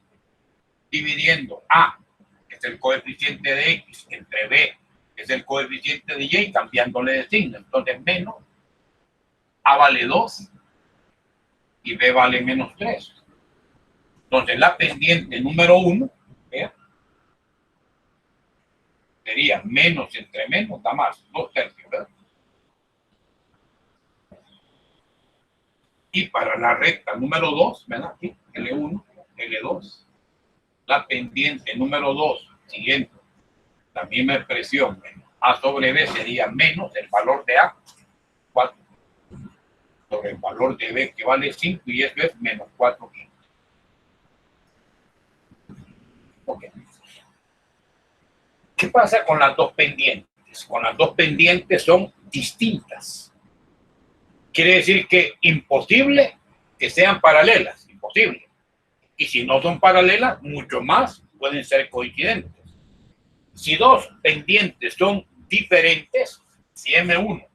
dividiendo A, que es el coeficiente de X, entre B, que es el coeficiente de Y, cambiándole de signo. Entonces, menos A vale 2 y B vale menos 3. Entonces, la pendiente número 1 sería menos entre menos, da más, 2/3, ¿verdad? Y para la recta número 2, ¿verdad? Aquí, L1, L2, la pendiente número 2, siguiendo la misma expresión, A sobre B sería menos el valor de A, 4, sobre el valor de B, que vale 5, y eso es menos 4. Okay. ¿Qué pasa con las dos pendientes? Con las dos pendientes son distintas. Quiere decir que imposible que sean paralelas, imposible. Y si no son paralelas, mucho más pueden ser coincidentes. Si dos pendientes son diferentes, si M1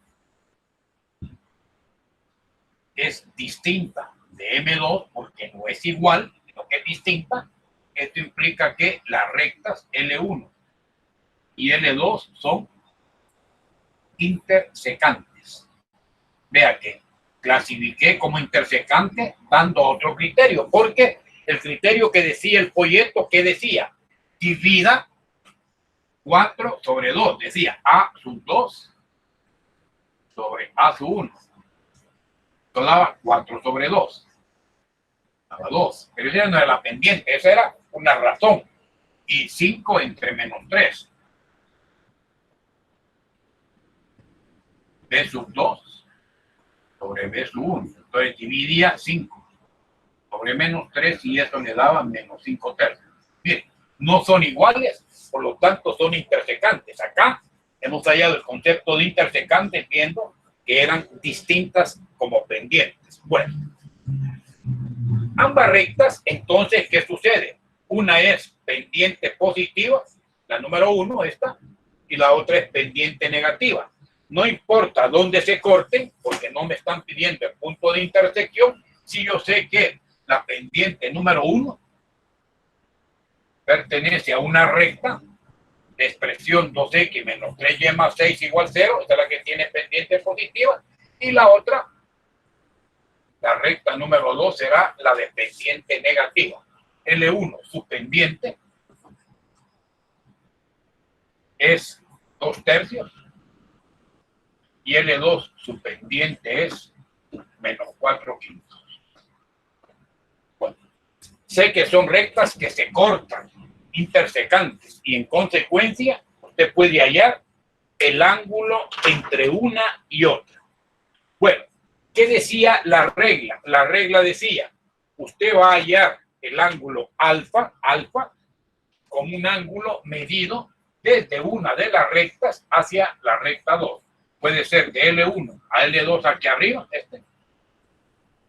es distinta de M2 porque no es igual, sino que es distinta, esto implica que las rectas L1 y L2 son intersecantes. Vea que clasifiqué como intersecante dando otro criterio, porque el criterio que decía el folleto, que decía, divida 4 sobre 2, decía A sub 2 sobre A sub 1. Esto daba 4 sobre 2. Daba 2. Pero esa no era la pendiente, esa era una razón. Y 5 entre menos 3. B sub 2 sobre B sub 1. Entonces dividía 5 sobre menos 3 y eso le daba menos 5/3. Miren, no son iguales, por lo tanto son intersecantes. Acá hemos hallado el concepto de intersecantes viendo que eran distintas como pendientes. Bueno, ambas rectas, entonces, ¿qué sucede? Una es pendiente positiva, la número 1, esta, y la otra es pendiente negativa. No importa dónde se corten, porque no me están pidiendo el punto de intersección, si yo sé que la pendiente número 1 pertenece a una recta expresión 2x menos 3y más 6 igual 0, esta es la que tiene pendiente positiva, y la otra, la recta número 2, será la de pendiente negativa. L1, su pendiente, es 2/3, y L2, su pendiente, es menos 4/5. Bueno, sé que son rectas que se cortan, intersecantes, y en consecuencia usted puede hallar el ángulo entre una y otra. Bueno, ¿qué decía la regla? La regla decía, usted va a hallar el ángulo alfa como un ángulo medido desde una de las rectas hacia la recta 2. Puede ser de L1 a L2 aquí arriba,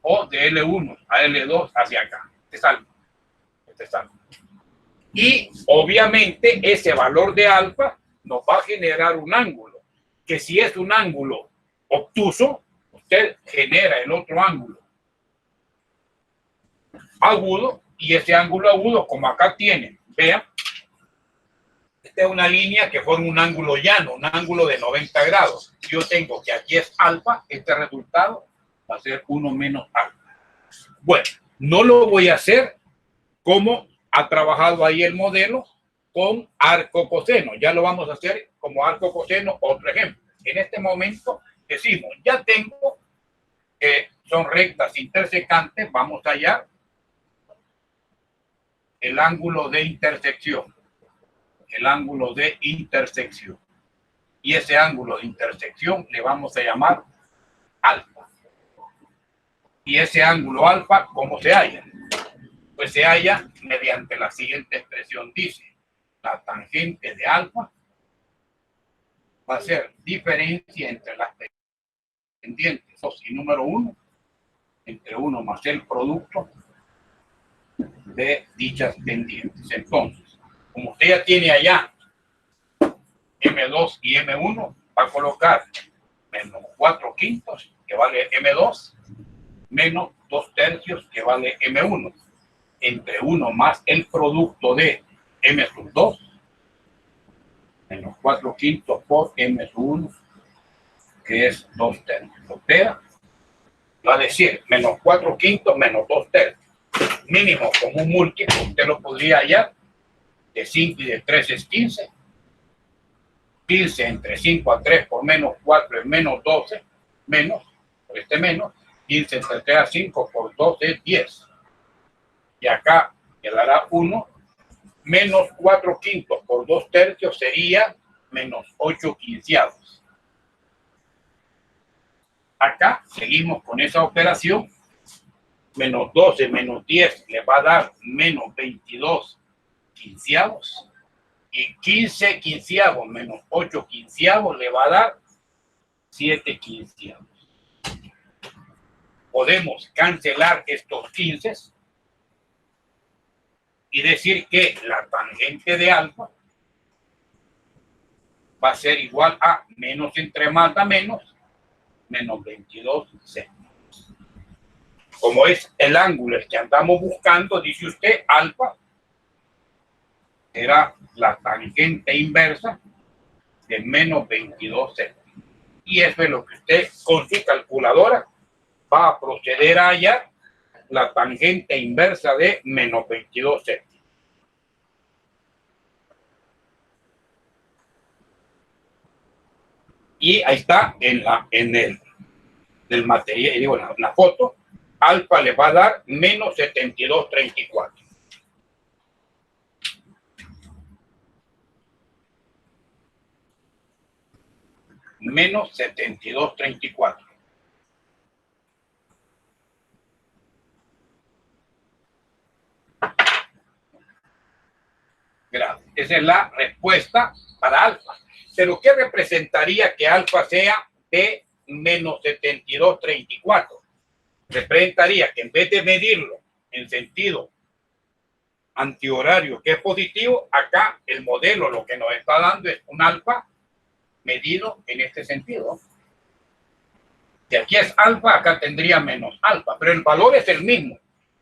o de L1 a L2 hacia acá. Este es alfa. Y obviamente ese valor de alfa nos va a generar un ángulo, que si es un ángulo obtuso, usted genera el otro ángulo agudo, y ese ángulo agudo, como acá tiene, vean, esta es una línea que forma un ángulo llano, un ángulo de 90 grados. Yo tengo que aquí es alfa, este resultado va a ser 1 menos alfa. Bueno, no lo voy a hacer como ha trabajado ahí el modelo con arco coseno. Ya lo vamos a hacer como arco coseno, otro ejemplo. En este momento decimos, ya tengo que son rectas intersecantes, vamos a hallar el ángulo de intersección. El ángulo de intersección. Y ese ángulo de intersección le vamos a llamar alfa. Y ese ángulo alfa, ¿cómo se halla? Pues se halla mediante la siguiente expresión. Dice, la tangente de alfa va a ser diferencia entre las pendientes 2 y número 1, entre 1 más el producto de dichas pendientes. Entonces, como usted ya tiene allá M2 y M1, va a colocar menos 4/5, que vale M2, menos 2/3, que vale M1, entre 1 más el producto de M sub 2, menos 4/5 por M sub 1, que es 2/3. Opera, va a decir menos 4/5 menos 2/3. Mínimo como un múltiplo, usted lo podría hallar, de 5 y de 3 es 15. 15 entre 5 a 3 por menos 4 es menos 12, menos, por este menos, 15 entre 3 a 5 por 12 es 10. Y acá quedará 1, menos 4/5 por 2/3 sería menos 8/15. Acá seguimos con esa operación, menos 12 menos 10 le va a dar menos 22/15. Y 15/15 menos 8/15 le va a dar 7/15. Podemos cancelar estos 15 y decir que la tangente de alfa va a ser igual a menos entre más da menos 22 céntimos. Como es el ángulo que andamos buscando, dice usted, alfa será la tangente inversa de menos 22 céntimos. Y eso es lo que usted con su calculadora va a proceder a hallar, la tangente inversa de menos 22 céntimos. Y ahí está en el material, digo, en la foto, alfa le va a dar menos 72,34. Menos 72,34. Gracias. Esa es la respuesta para alfa. Pero ¿qué representaría que alfa sea de menos 72,34? Representaría que en vez de medirlo en sentido antihorario, que es positivo, acá el modelo lo que nos está dando es un alfa medido en este sentido. Si aquí es alfa, acá tendría menos alfa, pero el valor es el mismo.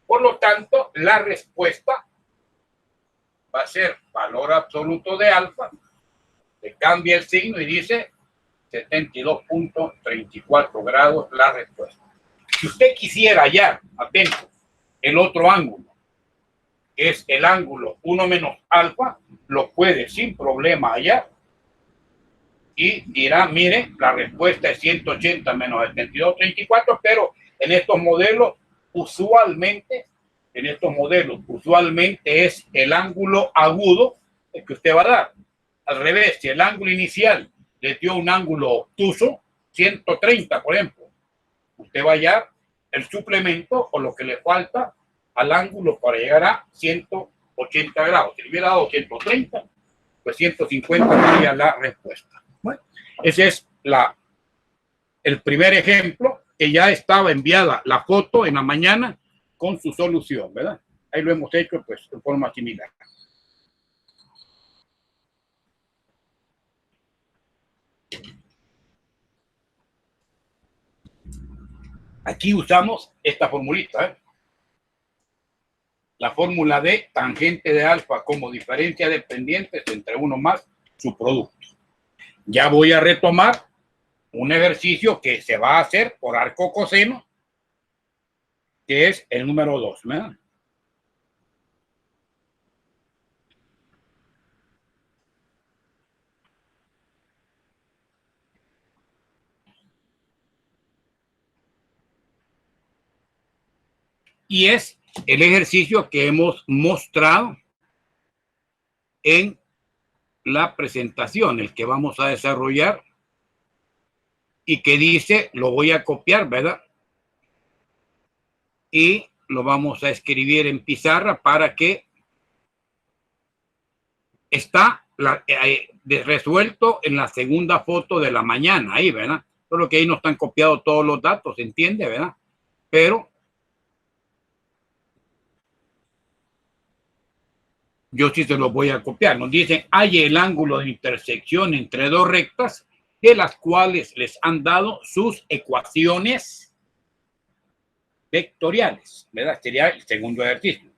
Por lo tanto, la respuesta va a ser valor absoluto de alfa Le cambia el signo y dice 72.34 grados la respuesta. Si usted quisiera hallar, atento, el otro ángulo, que es el ángulo 1 menos alfa, lo puede sin problema hallar. Y dirá, mire, la respuesta es 180 menos 72.34, pero en estos modelos usualmente es el ángulo agudo el que usted va a dar. Al revés, si el ángulo inicial le dio un ángulo obtuso, 130, por ejemplo, usted va a hallar el suplemento o lo que le falta al ángulo para llegar a 180 grados. Si le hubiera dado 130, pues 150 sería la respuesta. Bueno, ese es el primer ejemplo, que ya estaba enviada la foto en la mañana con su solución, ¿verdad? Ahí lo hemos hecho pues de forma similar. Aquí usamos esta formulita, ¿eh? La fórmula de tangente de alfa como diferencia de pendientes entre uno más su producto. Ya voy a retomar un ejercicio que se va a hacer por arco coseno, que es el número 2, ¿verdad? Y es el ejercicio que hemos mostrado en la presentación, el que vamos a desarrollar y que dice, lo voy a copiar, ¿verdad? Y lo vamos a escribir en pizarra para que está resuelto en la segunda foto de la mañana, ahí, ¿verdad? Solo que ahí no están copiados todos los datos, ¿se entiende, verdad? Pero yo sí se los voy a copiar. Nos dicen, hay el ángulo de intersección entre dos rectas, de las cuales les han dado sus ecuaciones vectoriales, ¿verdad? Sería el segundo ejercicio.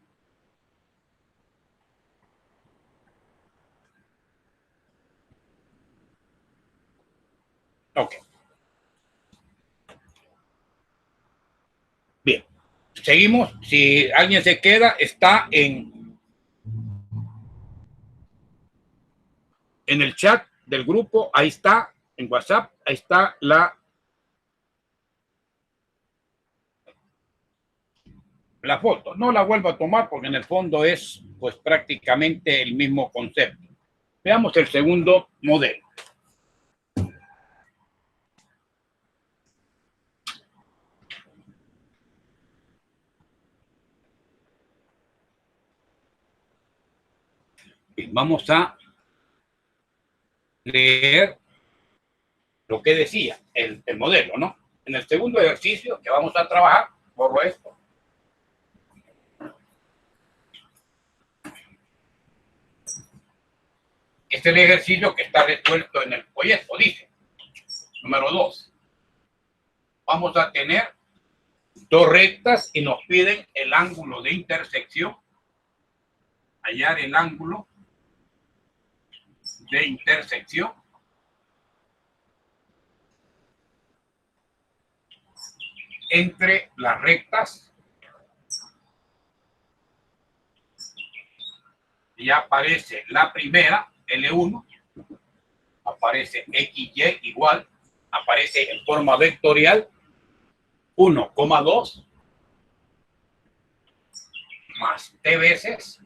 Ok. Bien. Seguimos. Si alguien se queda, está en el chat del grupo. Ahí está, en WhatsApp. Ahí está la foto. No la vuelvo a tomar porque en el fondo es pues prácticamente el mismo concepto. Veamos el segundo modelo. Bien, vamos a leer lo que decía el modelo, ¿no? En el segundo ejercicio que vamos a trabajar, borro esto. Este es el ejercicio que está resuelto en el folleto, dice. Número 2. Vamos a tener dos rectas y nos piden el ángulo de intersección. Hallar el ángulo de intersección entre las rectas. Ya aparece la primera, L1, aparece XY igual, aparece en forma vectorial 1,2 más T veces,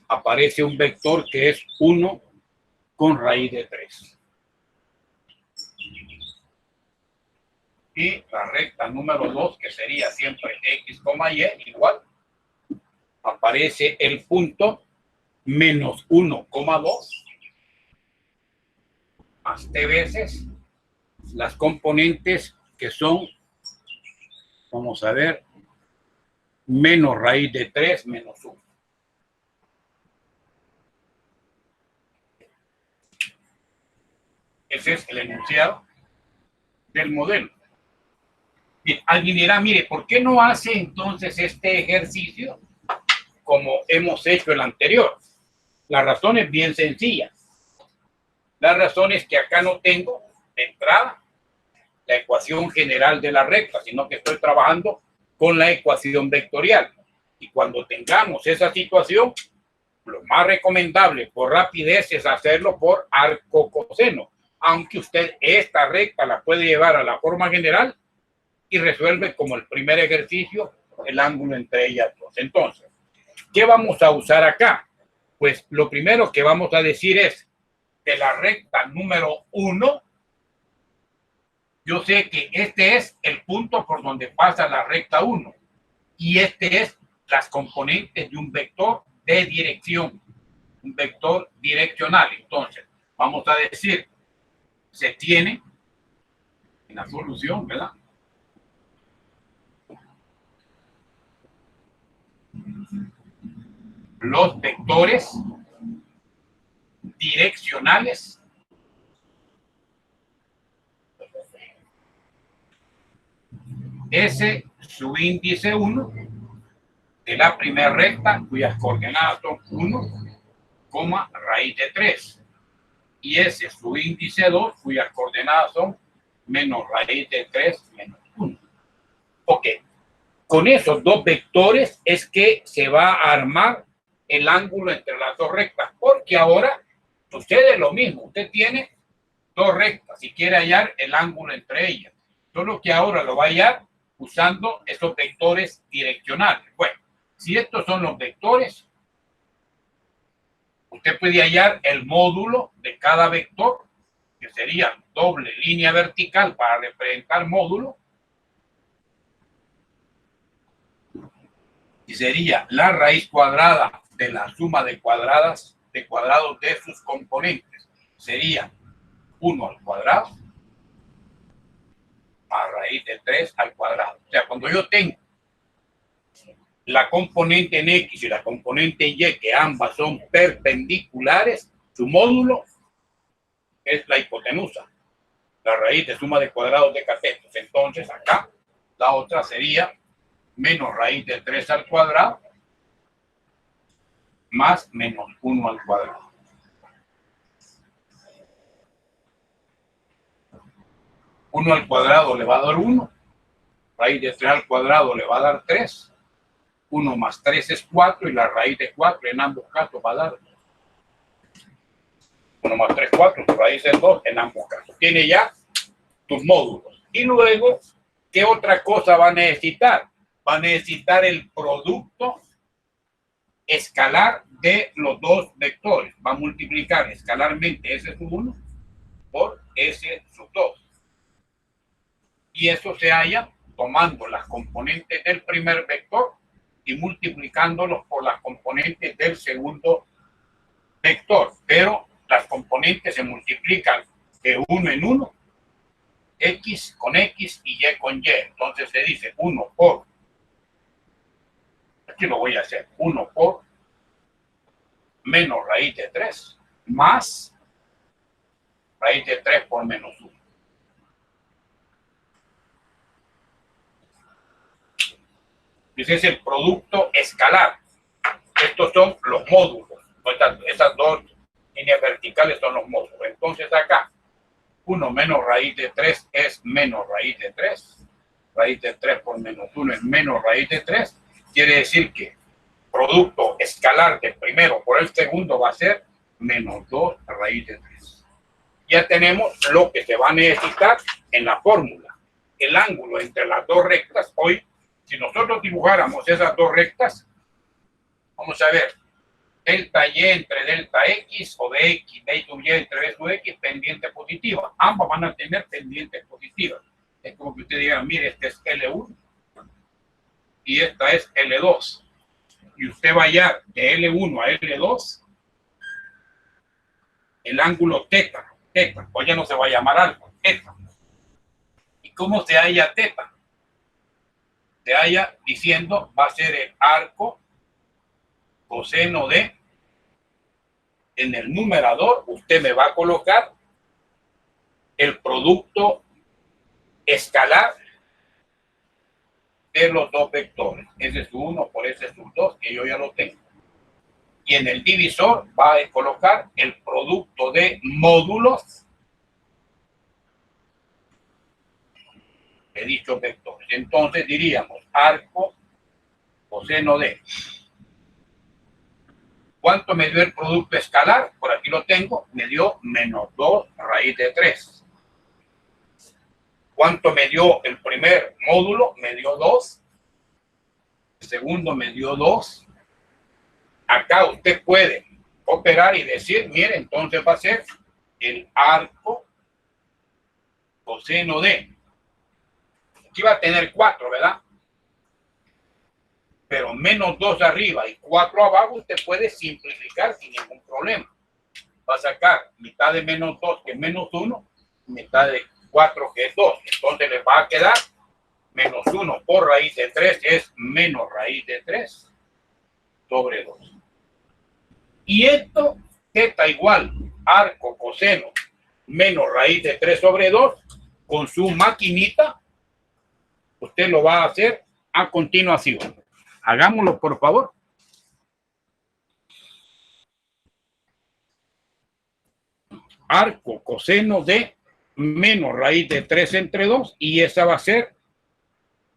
aparece un vector que es 1 con raíz de 3. Y la recta número 2, que sería siempre X, Y, igual, aparece el punto menos 1,2 más T veces las componentes que son, vamos a ver, menos raíz de 3 menos 1. Ese es el enunciado del modelo. Bien, alguien dirá, mire, ¿por qué no hace entonces este ejercicio como hemos hecho el anterior? La razón es bien sencilla. La razón es que acá no tengo de entrada la ecuación general de la recta, sino que estoy trabajando con la ecuación vectorial. Y cuando tengamos esa situación, lo más recomendable por rapidez es hacerlo por arco coseno, aunque usted esta recta la puede llevar a la forma general y resuelve como el primer ejercicio el ángulo entre ellas dos. Entonces, ¿qué vamos a usar acá? Pues lo primero que vamos a decir es que la recta número 1, yo sé que este es el punto por donde pasa la recta 1 y este es las componentes de un vector de dirección, un vector direccional. Entonces, vamos a decir, se tiene en la solución, ¿verdad? Los vectores direccionales S su índice 1 de la primera recta cuyas coordenadas son 1, raíz de 3 y S su índice 2 cuyas coordenadas son menos raíz de 3 menos 1. Ok, con esos dos vectores es que se va a armar el ángulo entre las dos rectas, porque ahora sucede lo mismo, usted tiene dos rectas y quiere hallar el ángulo entre ellas, solo que ahora lo va a hallar usando esos vectores direccionales. Bueno, si estos son los vectores, usted puede hallar el módulo de cada vector, que sería doble línea vertical para representar módulo, y sería la raíz cuadrada de la suma de cuadrados de sus componentes. Sería 1 al cuadrado a raíz de 3 al cuadrado. O sea, cuando yo tengo la componente en X y la componente en Y, que ambas son perpendiculares, su módulo es la hipotenusa, la raíz de suma de cuadrados de catetos. Entonces, acá, la otra sería menos raíz de 3 al cuadrado más menos 1 al cuadrado. 1 al cuadrado le va a dar 1, raíz de 3 al cuadrado le va a dar 3, 1 más 3 es 4 y la raíz de 4 en ambos casos va a dar 1 más 3, 4, su raíz es 2 en ambos casos. Tiene ya tus módulos. Y luego, ¿qué otra cosa va a necesitar? Va a necesitar el producto escalar de los dos vectores. Va a multiplicar escalarmente S sub 1 por S sub 2. Y eso se halla tomando las componentes del primer vector y multiplicándolos por las componentes del segundo vector. Pero las componentes se multiplican de 1 en 1, X con X y Y con Y. Entonces se dice 1 por, aquí lo voy a hacer, 1 por menos raíz de 3 más raíz de 3 por menos 1. Ese es el producto escalar. Estos son los módulos. Esas dos líneas verticales son los módulos. Entonces acá, 1 menos raíz de 3 es menos raíz de 3. Raíz de 3 por menos 1 es menos raíz de 3. Quiere decir que producto escalar del primero por el segundo va a ser menos 2 raíz de 3. Ya tenemos lo que se va a necesitar en la fórmula. El ángulo entre las dos rectas. Hoy, si nosotros dibujáramos esas dos rectas, vamos a ver, delta Y entre delta X o de X, B sub Y entre B sub X, pendiente positiva. Ambas van a tener pendientes positivas. Es como que usted diga, mire, este es L1 y esta es L2. Y usted va a hallar de L1 a L2 el ángulo teta, o ya no se va a llamar alfa, teta. ¿Y cómo se halla teta? Se halla diciendo, va a ser el arco coseno de, en el numerador, usted me va a colocar el producto escalar de los dos vectores. Ese es 1 por ese es 2, que yo ya lo tengo. y en el divisor va a colocar el producto de módulos de dichos vectores. Entonces diríamos arco coseno de. ¿Cuánto me dio el producto escalar? Por aquí lo tengo, me dio menos 2 raíz de 3. ¿Cuánto me dio el primer módulo? Me dio 2. El segundo me dio 2. Acá usted puede operar y decir, mire, entonces va a ser el arco coseno de. Aquí va a tener 4, ¿verdad? Pero menos 2 arriba y 4 abajo, usted puede simplificar sin ningún problema. Va a sacar mitad de menos 2, que es menos 1, mitad de 4, que es 2. Entonces le va a quedar menos 1 por raíz de 3, es menos raíz de 3 sobre 2. Y esto, θ igual arco coseno menos raíz de 3 sobre 2, con su maquinita, usted lo va a hacer a continuación. Hagámoslo, por favor. Arco coseno de menos raíz de 3 entre 2, y esa va a ser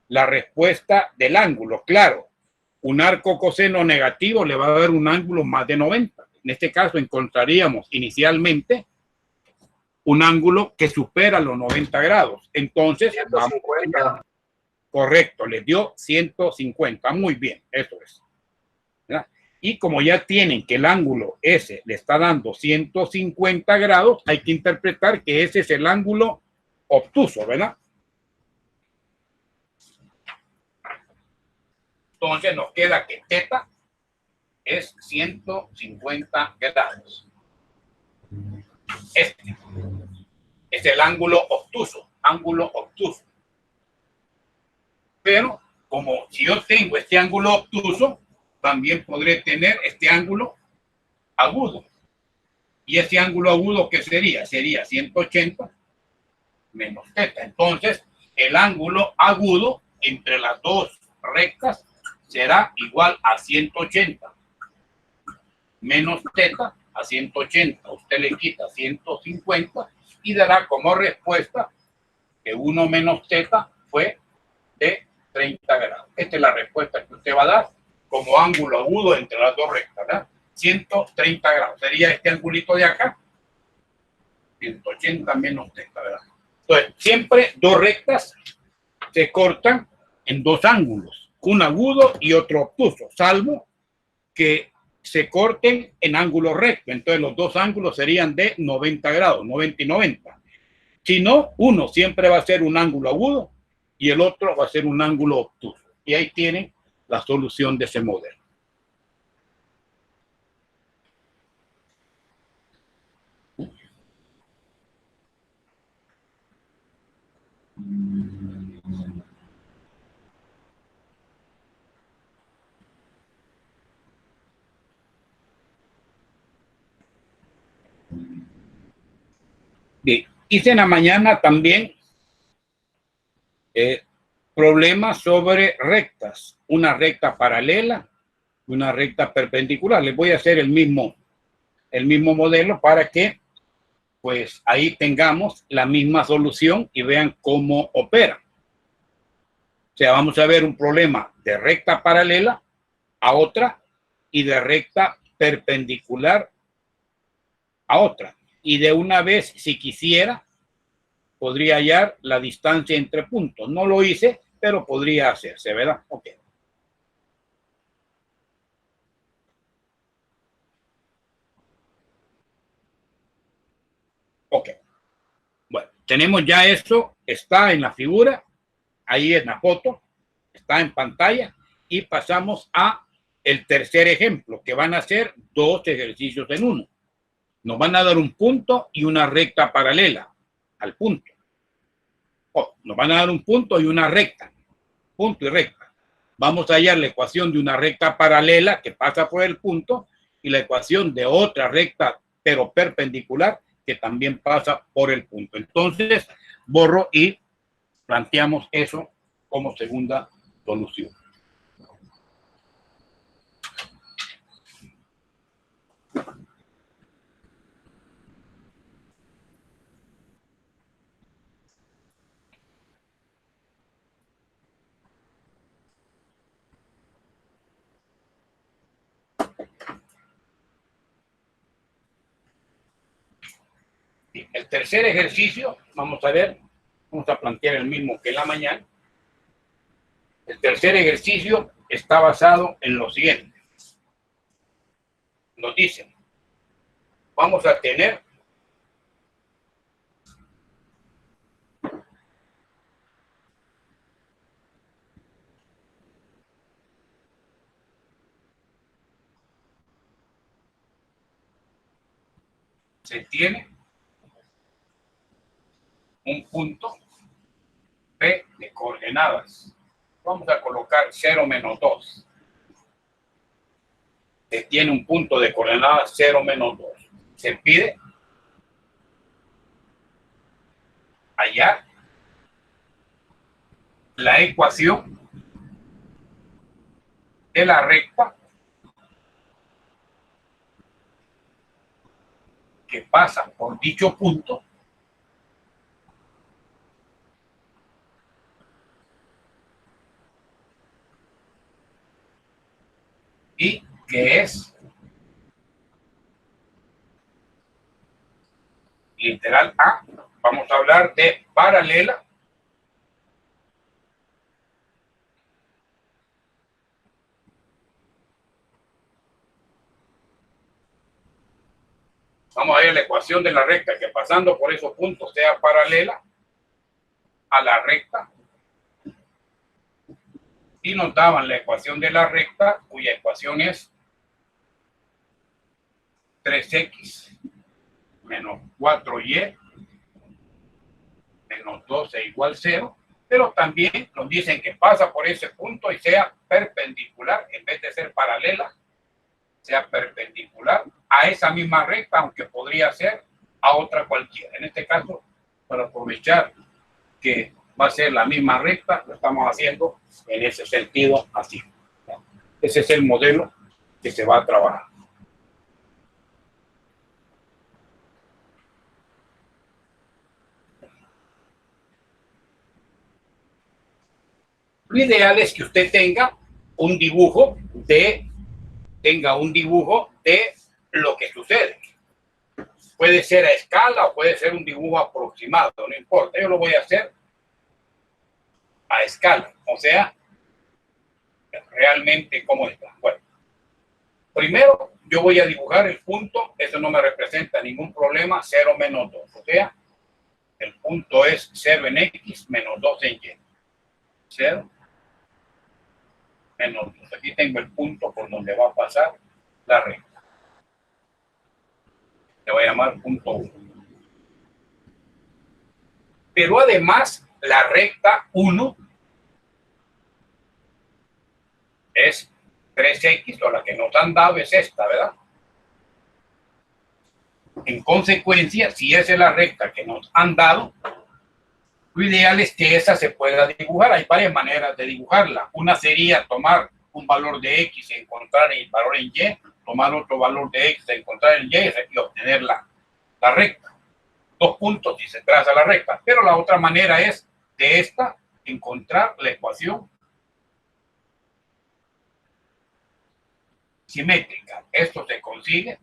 la respuesta del ángulo. Claro, un arco coseno negativo le va a dar un ángulo más de 90. En este caso encontraríamos inicialmente un ángulo que supera los 90 grados. Entonces, 150. Correcto, les dio 150. Muy bien, eso es. ¿Verdad? Y como ya tienen que el ángulo S le está dando 150 grados, hay que interpretar que ese es el ángulo obtuso, ¿verdad? Entonces nos queda que θ es 150 grados. Este es el ángulo obtuso, Pero como si yo tengo este ángulo obtuso, también podré tener este ángulo agudo. Y ese ángulo agudo, ¿qué sería? Sería 180 menos θ. Entonces, el ángulo agudo entre las dos rectas será igual a 180 menos θ a 180. Usted le quita 150 y dará como respuesta que 1 menos θ fue de 30 grados. Esta es la respuesta que usted va a dar como ángulo agudo entre las dos rectas, ¿verdad? 130 grados. Sería este angulito de acá. 180 menos θ, ¿verdad? Entonces, siempre dos rectas se cortan en dos ángulos, un agudo y otro obtuso, salvo que se corten en ángulo recto. Entonces, los dos ángulos serían de 90 grados, 90 y 90. Si no, uno siempre va a ser un ángulo agudo y el otro va a ser un ángulo obtuso. Y ahí tienen la solución de ese modelo. Bien, hice en la mañana también problemas sobre rectas, una recta paralela y una recta perpendicular. Les voy a hacer el mismo modelo para que pues ahí tengamos la misma solución y vean cómo opera. O sea, vamos a ver un problema de recta paralela a otra y de recta perpendicular a otra. Y de una vez, si quisiera, podría hallar la distancia entre puntos. No lo hice, pero podría hacerse, ¿verdad? Ok. Ok. Bueno, tenemos ya esto, está en la figura, ahí en la foto, está en pantalla, y pasamos a el tercer ejemplo, que van a ser dos ejercicios en uno. Nos van a dar un punto y una recta paralela al punto. Nos van a dar un punto y una recta, punto y recta. Vamos a hallar la ecuación de una recta paralela que pasa por el punto y la ecuación de otra recta pero perpendicular que también pasa por el punto. Entonces, borro y planteamos eso como segunda solución. Bien, el tercer ejercicio, vamos a ver, vamos a plantear el mismo que en la mañana. El tercer ejercicio está basado en lo siguiente. Nos dicen, vamos a tener se tiene un punto P de coordenadas. Vamos a colocar 0, menos 2. Se tiene un punto de coordenadas 0, menos 2. Se pide hallar la ecuación de la recta que pasa por dicho punto y que es literal A. Vamos a hablar de paralela vamos a ver la ecuación de la recta que pasando por esos puntos sea paralela a la recta y nos daban la ecuación de la recta cuya ecuación es 3x menos 4y menos 12 igual 0, pero también nos dicen que pasa por ese punto y sea perpendicular, en vez de ser paralela, sea perpendicular a esa misma recta, aunque podría ser a otra cualquiera. En este caso, para aprovechar que va a ser la misma recta, lo estamos haciendo en ese sentido así. Ese es el modelo que se va a trabajar. Lo ideal es que usted tenga un dibujo de lo que sucede. Puede ser a escala o puede ser un dibujo aproximado, no importa. Yo lo voy a hacer a escala, o sea, realmente cómo está. Bueno, primero yo voy a dibujar el punto, eso no me representa ningún problema, 0 menos 2, o sea, el punto es 0 en X menos 2 en Y. 0 menos 2. Aquí tengo el punto por donde va a pasar la recta. Le voy a llamar punto 1. Pero además, la recta 1 es 3x, o la que nos han dado es esta, ¿verdad? En consecuencia, si esa es la recta que nos han dado, lo ideal es que esa se pueda dibujar. Hay varias maneras de dibujarla. Una sería tomar un valor de X y encontrar el valor en Y, tomar otro valor de X y encontrar el Y y obtener la recta. 2 puntos y se traza la recta. Pero la otra manera es de esta encontrar la ecuación simétrica. Esto se consigue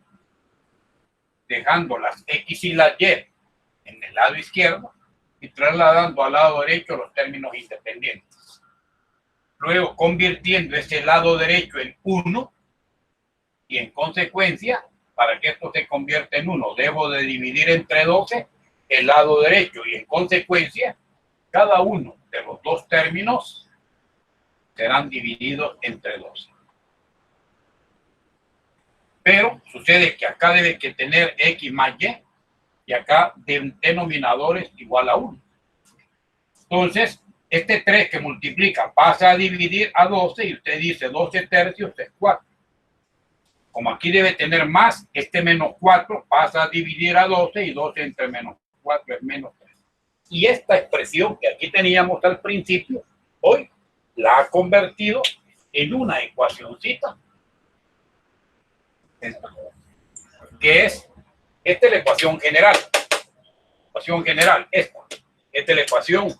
dejando las X y las Y en el lado izquierdo y trasladando al lado derecho los términos independientes. Luego convirtiendo ese lado derecho en 1 y en consecuencia, para que esto se convierta en 1, debo de dividir entre 12 el lado derecho y en consecuencia, cada uno de los dos términos serán divididos entre 12. Pero sucede que acá debe que tener X más y acá denominadores igual a 1. Entonces, este 3 que multiplica pasa a dividir a 12 y usted dice 12 tercios es 4. Como aquí debe tener más, este menos 4 pasa a dividir a 12 y 12 entre menos 4 es menos 3. Y esta expresión que aquí teníamos al principio, hoy la ha convertido en una ecuacioncita. Que es, esta es la ecuación general. Ecuación general, esta es la ecuación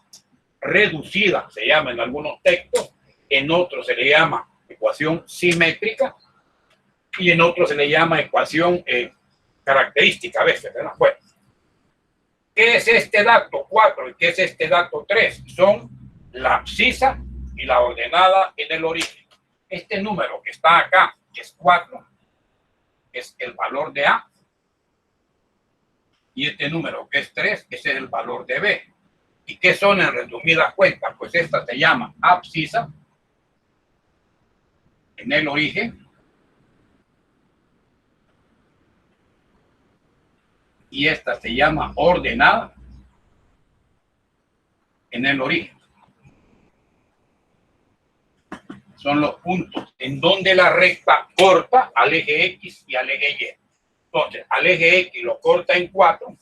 reducida, se llama en algunos textos, en otros se le llama ecuación simétrica y en otros se le llama ecuación característica a veces, ¿verdad? Bueno, ¿Qué es este dato 4 y qué es este dato 3? Son la abscisa y la ordenada en el origen. Este número que está acá, que es 4, es el valor de A. Y este número que es 3, ese es el valor de B. ¿Y qué son en resumidas cuentas? Pues esta se llama abscisa en el origen y esta se llama ordenada en el origen. Son los puntos en donde la recta corta al eje X y al eje Y. Entonces, al eje X lo corta en 4.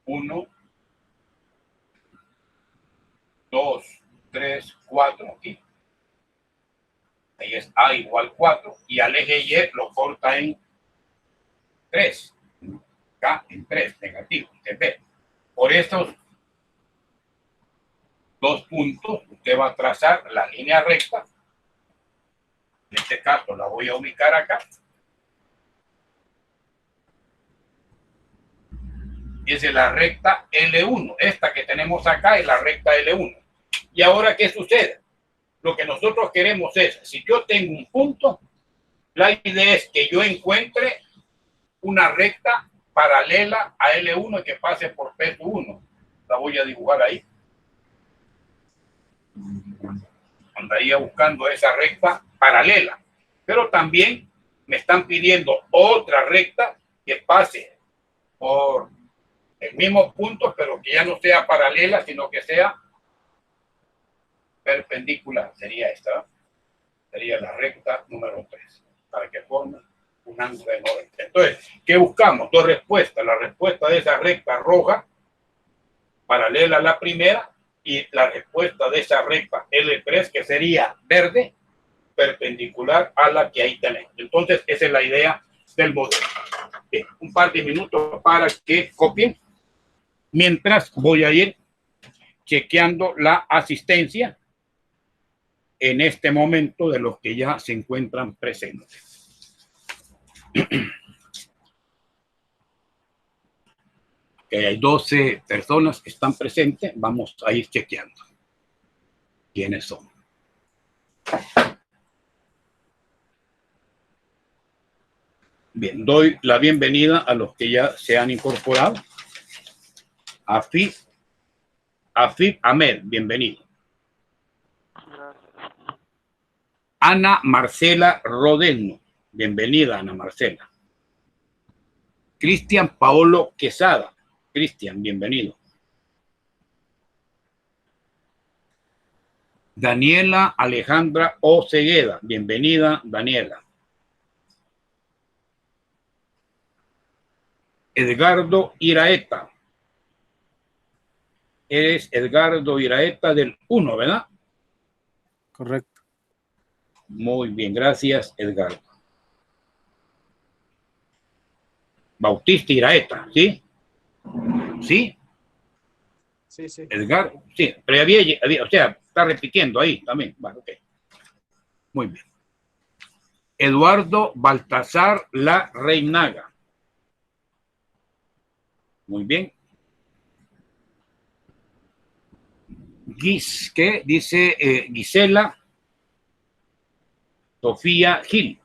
1, 2, 3, 4 aquí. Ahí es A igual 4. Y al eje Y lo corta en 3. Acá en 3, negativo. Usted ve. Por estos 2 puntos, usted va a trazar la línea recta. En este caso la voy a ubicar acá. Esa es la recta L1. Esta que tenemos acá es la recta L1. Y ahora, ¿qué sucede? Lo que nosotros queremos es, si yo tengo un punto, la idea es que yo encuentre una recta paralela a L1 y que pase por P1. La voy a dibujar ahí. Andaría buscando esa recta paralela. Pero también me están pidiendo otra recta que pase por el mismo punto, pero que ya no sea paralela, sino que sea perpendicular. Sería esta. Sería la recta número 3, para que forme un ángulo de 90. Entonces, ¿qué buscamos? Dos respuestas. La respuesta de esa recta roja, paralela a la primera, y la respuesta de esa recta L3, que sería verde, perpendicular a la que ahí tenemos. Entonces, esa es la idea del modelo. Bien, un par de minutos para que copien. Mientras voy a ir chequeando la asistencia en este momento de los que ya se encuentran presentes. Que hay 12 personas que están presentes, vamos a ir chequeando quiénes son. Bien, doy la bienvenida a los que ya se han incorporado. Afif Ahmed, bienvenido. Ana Marcela Rodeno, bienvenida Ana Marcela. Cristian Paolo Quesada, Cristian, bienvenido. Daniela Alejandra Ocegueda, bienvenida Daniela. Edgardo Iraeta. Eres Edgardo Iraeta del 1, ¿verdad? Correcto. Muy bien, gracias, Edgardo. Bautista Iraeta, ¿sí? ¿Sí? Sí, sí. Edgar, sí, pero había, o sea, está repitiendo ahí también. Bueno, okay. Muy bien. Eduardo Baltasar La Reinaga. Muy bien. ¿Qué dice Gisela Sofía Gil?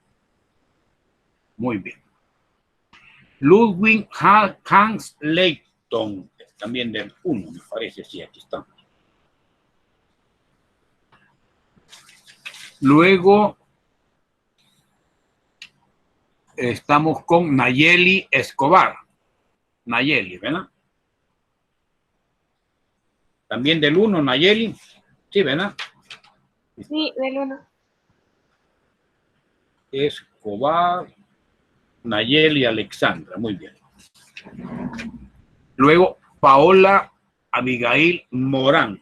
Muy bien. Ludwig Hans Leighton, también del 1, me parece, sí, aquí está. Luego estamos con Nayeli Escobar. Nayeli, ¿verdad? También del 1, Nayeli. Sí, ¿verdad? Sí, del 1. Escobar, Nayeli Alexandra. Muy bien. Luego, Paola Abigail Morán.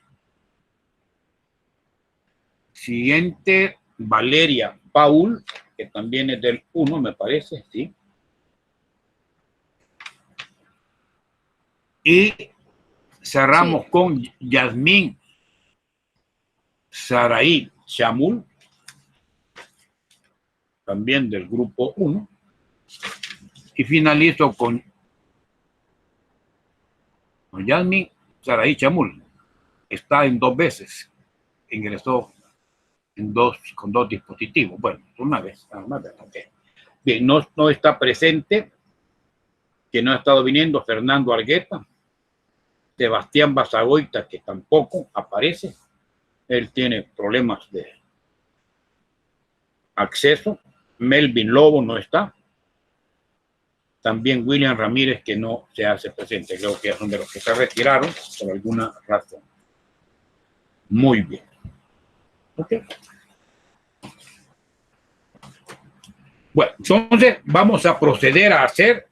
Siguiente, Valeria Paul, que también es del 1, me parece, ¿sí? Y cerramos con Yasmín Saraí Chamul, también del grupo 1. Y finalizo con Don Yasmin Saraí Chamul está en 2 veces. Ingresó con 2 dispositivos. Bueno, una vez. Okay. Bien, no está presente, que no ha estado viniendo, Fernando Argueta. Sebastián Basagoita, que tampoco aparece. Él tiene problemas de acceso. Melvin Lobo no está. También William Ramírez, que no se hace presente. Creo que es uno de los que se retiraron por alguna razón. Muy bien. Ok. Bueno, entonces vamos a proceder a hacer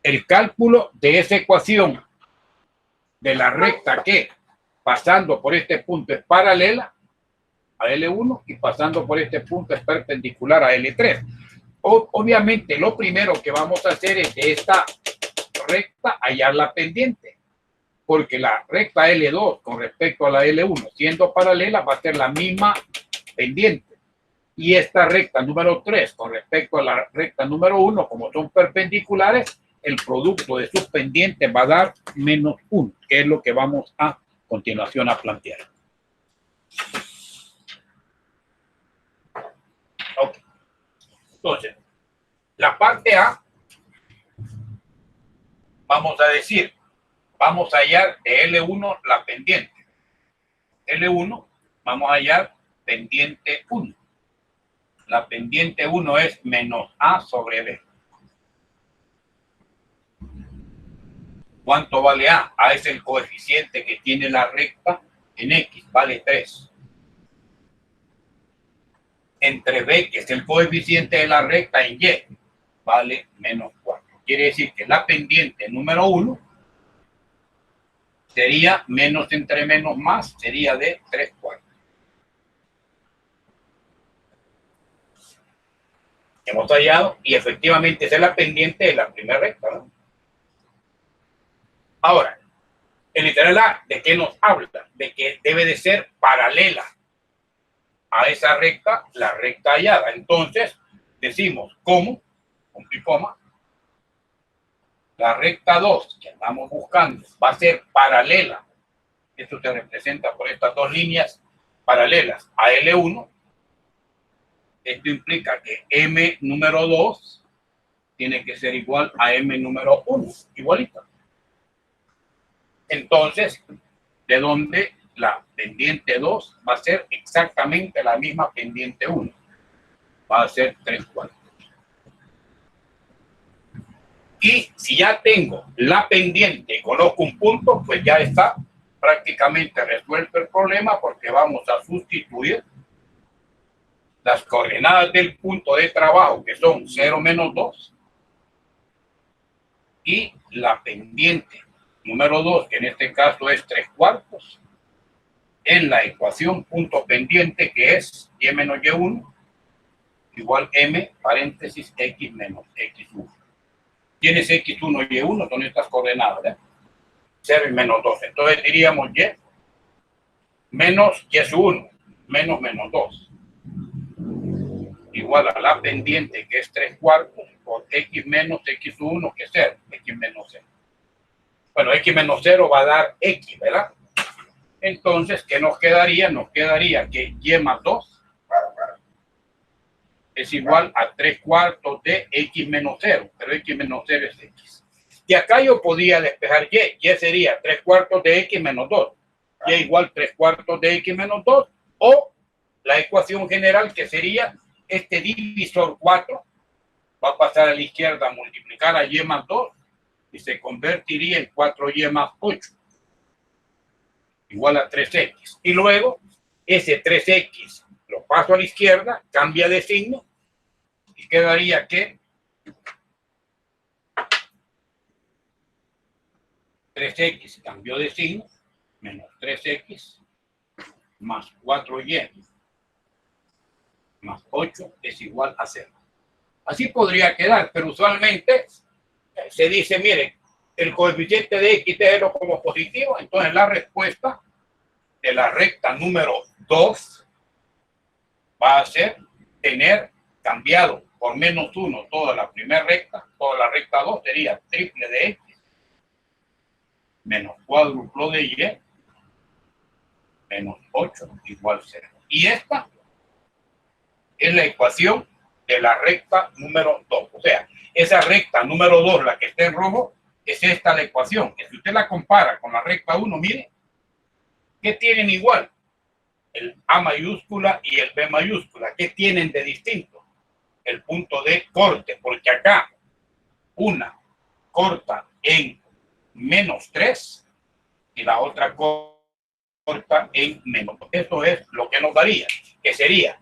el cálculo de esa ecuación de la recta que, pasando por este punto, es paralela a L1 y pasando por este punto es perpendicular a L3. Obviamente, lo primero que vamos a hacer es de esta recta hallar la pendiente, porque la recta L2 con respecto a la L1, siendo paralela, va a ser la misma pendiente. Y esta recta número 3 con respecto a la recta número 1, como son perpendiculares, el producto de sus pendientes va a dar -1, que es lo que vamos a continuación a plantear. Okay. Entonces, la parte A, vamos a decir, vamos a hallar de L1 la pendiente. L1, vamos a hallar pendiente 1. La pendiente 1 es -A sobre B. ¿Cuánto vale A? A es el coeficiente que tiene la recta en X, vale 3. Entre B, que es el coeficiente de la recta en Y, vale -4. Quiere decir que la pendiente número 1 sería menos entre menos más, sería de 3/4. Hemos hallado y efectivamente esa es la pendiente de la primera recta, ¿no? Ahora, el literal A, ¿de qué nos habla? De que debe de ser paralela a esa recta, la recta hallada. Entonces, decimos, ¿cómo? Con coma, la recta 2 que andamos buscando va a ser paralela. Esto se representa por estas dos líneas paralelas a L1. Esto implica que M número 2 tiene que ser igual a M número 1, igualito. Entonces, de donde la pendiente 2 va a ser exactamente la misma pendiente 1. Va a ser 3/4. Y si ya tengo la pendiente y conozco un punto, pues ya está prácticamente resuelto el problema, porque vamos a sustituir las coordenadas del punto de trabajo, que son 0 menos 2, y la pendiente número 2, que en este caso es 3/4, en la ecuación punto pendiente, que es y menos y1 igual m paréntesis x menos x1. Tienes x1 y y1, son estas coordenadas, ¿eh? 0 y menos 2. Entonces diríamos y menos y1 menos menos 2 igual a la pendiente, que es 3/4, por x menos x1, que es 0, x menos 0. Bueno, x menos 0 va a dar x, ¿verdad? Entonces, ¿qué nos quedaría? Nos quedaría que y más 2 es igual a 3/4 de x menos 0, pero x menos 0 es x. Y acá yo podía despejar y sería 3/4 de x menos 2, y igual 3/4 de x menos 2, o la ecuación general, que sería este divisor 4, va a pasar a la izquierda a multiplicar a y más 2, y se convertiría en 4y más 8, igual a 3x. Y luego, ese 3x lo paso a la izquierda, cambia de signo, y quedaría que 3x cambió de signo, menos 3x, más 4y, más 8 es igual a 0. Así podría quedar, pero usualmente se dice, miren, el coeficiente de x de 0 como positivo, entonces la respuesta de la recta número 2 va a ser tener cambiado por -1 toda la primera recta, toda la recta 2 sería triple de x, menos cuádruplo de y menos 8 igual 0. Y esta es la ecuación de la recta número 2. O sea, esa recta número 2, la que está en rojo, es esta la ecuación. Que si usted la compara con la recta 1, mire, ¿qué tienen igual? El A mayúscula y el B mayúscula. ¿Qué tienen de distinto? El punto de corte, porque acá una corta en menos 3 y la otra corta en menos. Esto es lo que nos daría, que sería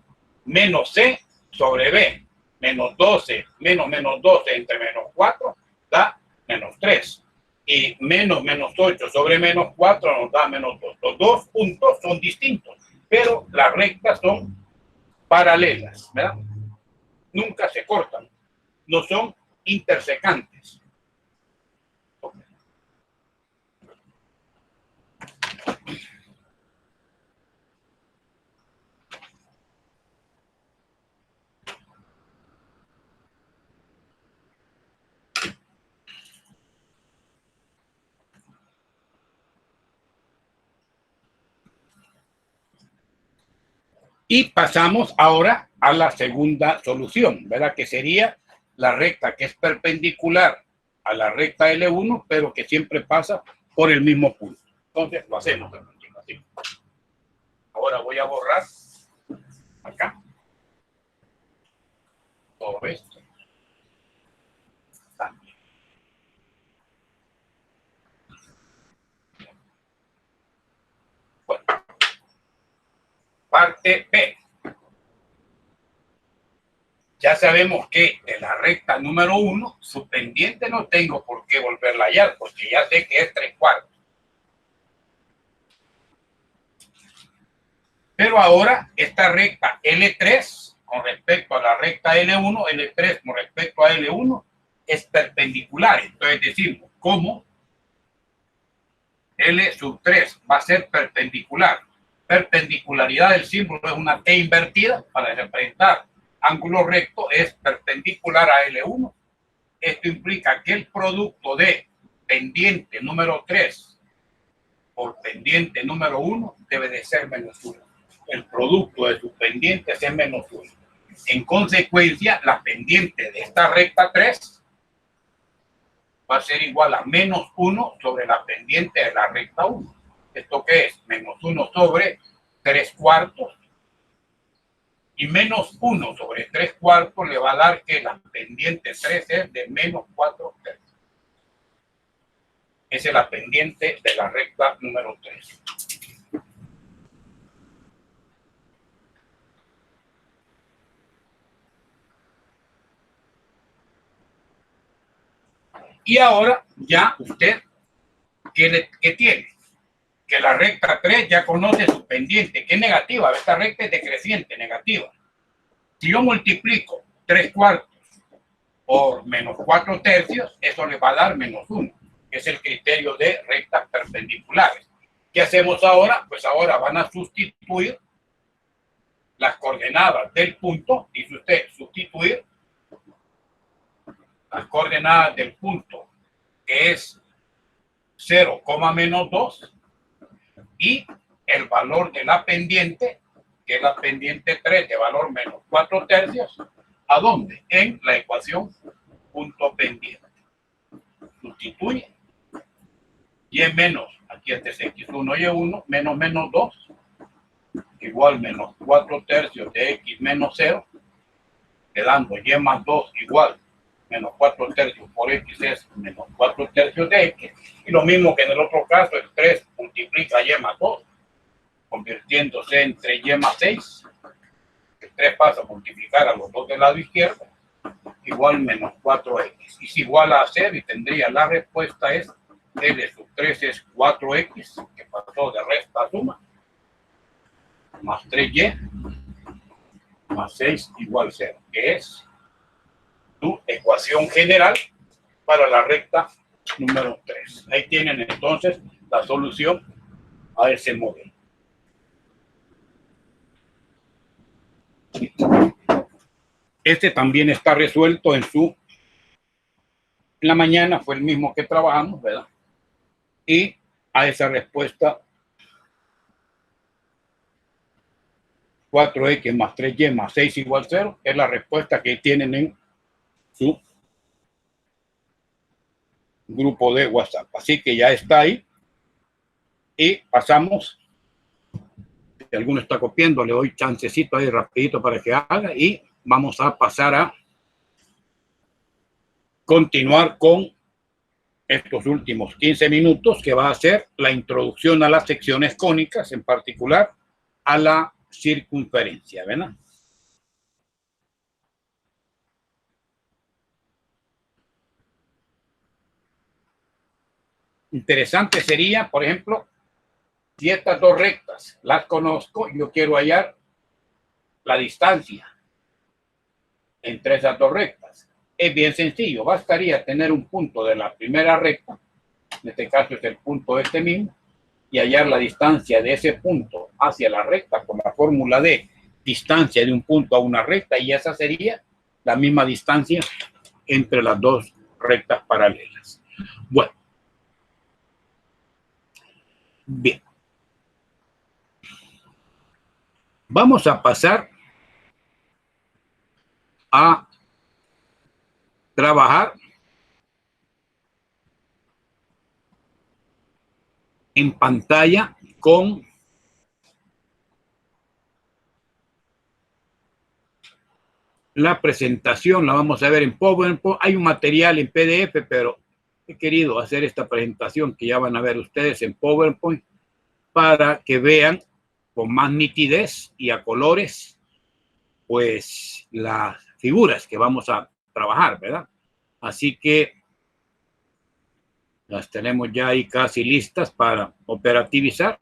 menos C sobre B, menos 12, menos 12 entre menos 4 da menos 3. Y menos 8 sobre menos 4 nos da menos 2. Los dos puntos son distintos, pero las rectas son paralelas, ¿verdad? Nunca se cortan, no son intersecantes. Y pasamos ahora a la segunda solución, ¿verdad? Que sería la recta que es perpendicular a la recta L1, pero que siempre pasa por el mismo punto. Entonces lo hacemos a continuación. Ahora voy a borrar acá todo esto. También. Bueno. Parte B. Ya sabemos que de la recta número 1, su pendiente no tengo por qué volverla a hallar, porque ya sé que es 3/4. Pero ahora esta recta L3 con respecto a la recta L1, L3 con respecto a L1 es perpendicular. Entonces decimos, ¿cómo? L sub 3 va a ser perpendicular. Perpendicularidad del símbolo es una T invertida para representar ángulo recto, es perpendicular a L1. Esto implica que el producto de pendiente número 3 por pendiente número 1 debe de ser menos 1. El producto de sus pendientes es menos 1. En consecuencia, la pendiente de esta recta 3 va a ser igual a menos 1 sobre la pendiente de la recta 1. ¿Esto qué es? Menos 1 sobre 3/4. Y menos 1 sobre 3/4 le va a dar que la pendiente 3 es de menos 4/3. Esa es la pendiente de la recta número 3. Y ahora ya usted, ¿qué tiene? Que la recta 3 ya conoce su pendiente, que es negativa. Esta recta es decreciente, negativa. Si yo multiplico 3/4 por menos 4/3, eso le va a dar menos 1, que es el criterio de rectas perpendiculares. ¿Qué hacemos ahora? Pues ahora van a sustituir las coordenadas del punto, dice usted, sustituir las coordenadas del punto, que es 0, menos 2, y el valor de la pendiente, que es la pendiente 3 de valor menos 4/3, ¿a dónde? En la ecuación punto pendiente. Sustituye. Y es menos, aquí este es x1 y 1, menos 2, igual menos 4/3 de x menos 0, quedando y más 2 igual menos 4/3 por x es menos 4/3 de x. Y lo mismo que en el otro caso, el 3 multiplica y más 2, convirtiéndose entre y más 6. El 3 pasa a multiplicar a los dos del lado izquierdo, igual menos 4x. Y si igual a 0, y tendría la respuesta es L sub 3 es 4x, que pasó de resta a suma, más 3y, más 6 igual 0, que es tu ecuación general para la recta número 3. Ahí tienen entonces la solución a ese modelo. Este también está resuelto en la mañana fue el mismo que trabajamos, ¿verdad? Y a esa respuesta 4x más 3y más 6 igual 0, es la respuesta que tienen en su grupo de WhatsApp. Así que ya está ahí. Y pasamos, si alguno está copiando, le doy chancecito ahí rapidito para que haga y vamos a pasar a continuar con estos últimos 15 minutos, que va a ser la introducción a las secciones cónicas, en particular a la circunferencia, ¿verdad? Interesante sería, por ejemplo, si estas dos rectas las conozco, yo quiero hallar la distancia entre esas dos rectas. Es bien sencillo, bastaría tener un punto de la primera recta, en este caso es el punto este mismo, y hallar la distancia de ese punto hacia la recta con la fórmula de distancia de un punto a una recta, y esa sería la misma distancia entre las dos rectas paralelas. Bueno. Bien. Vamos a pasar a trabajar en pantalla con la presentación. La vamos a ver en PowerPoint. Hay un material en PDF, pero he querido hacer esta presentación que ya van a ver ustedes en PowerPoint para que vean con más nitidez y a colores, pues, las figuras que vamos a trabajar, ¿verdad? Así que las tenemos ya ahí casi listas para operativizar.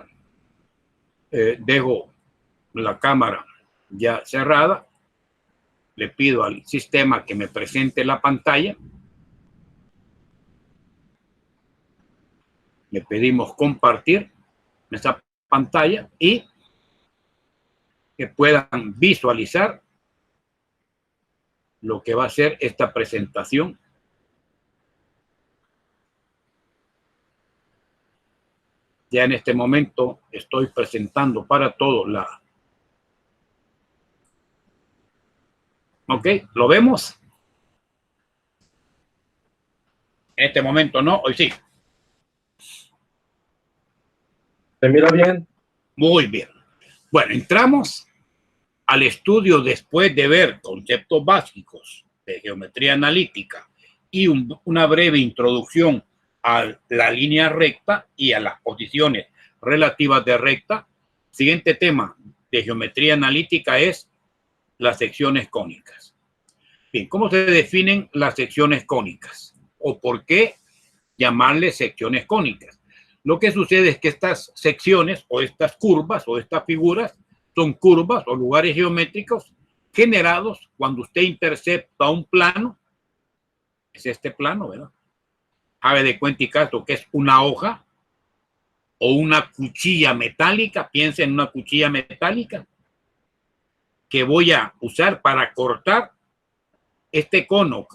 Dejo la cámara ya cerrada. Le pido al sistema que me presente la pantalla. Le pedimos compartir esa pantalla y que puedan visualizar lo que va a ser esta presentación. Ya en este momento estoy presentando para todos la... ¿Ok? ¿Lo vemos? En este momento no, hoy sí. ¿Se mira bien? Muy bien. Bueno, entramos al estudio después de ver conceptos básicos de geometría analítica y una breve introducción a la línea recta y a las posiciones relativas de recta. Siguiente tema de geometría analítica es las secciones cónicas. Bien, ¿cómo se definen las secciones cónicas? ¿O por qué llamarles secciones cónicas? Lo que sucede es que estas secciones o estas curvas o estas figuras son curvas o lugares geométricos generados cuando usted intercepta un plano. Es este plano, ¿verdad? Haga de cuenta y caso que es una hoja o una cuchilla metálica. Piensa en una cuchilla metálica que voy a usar para cortar este cono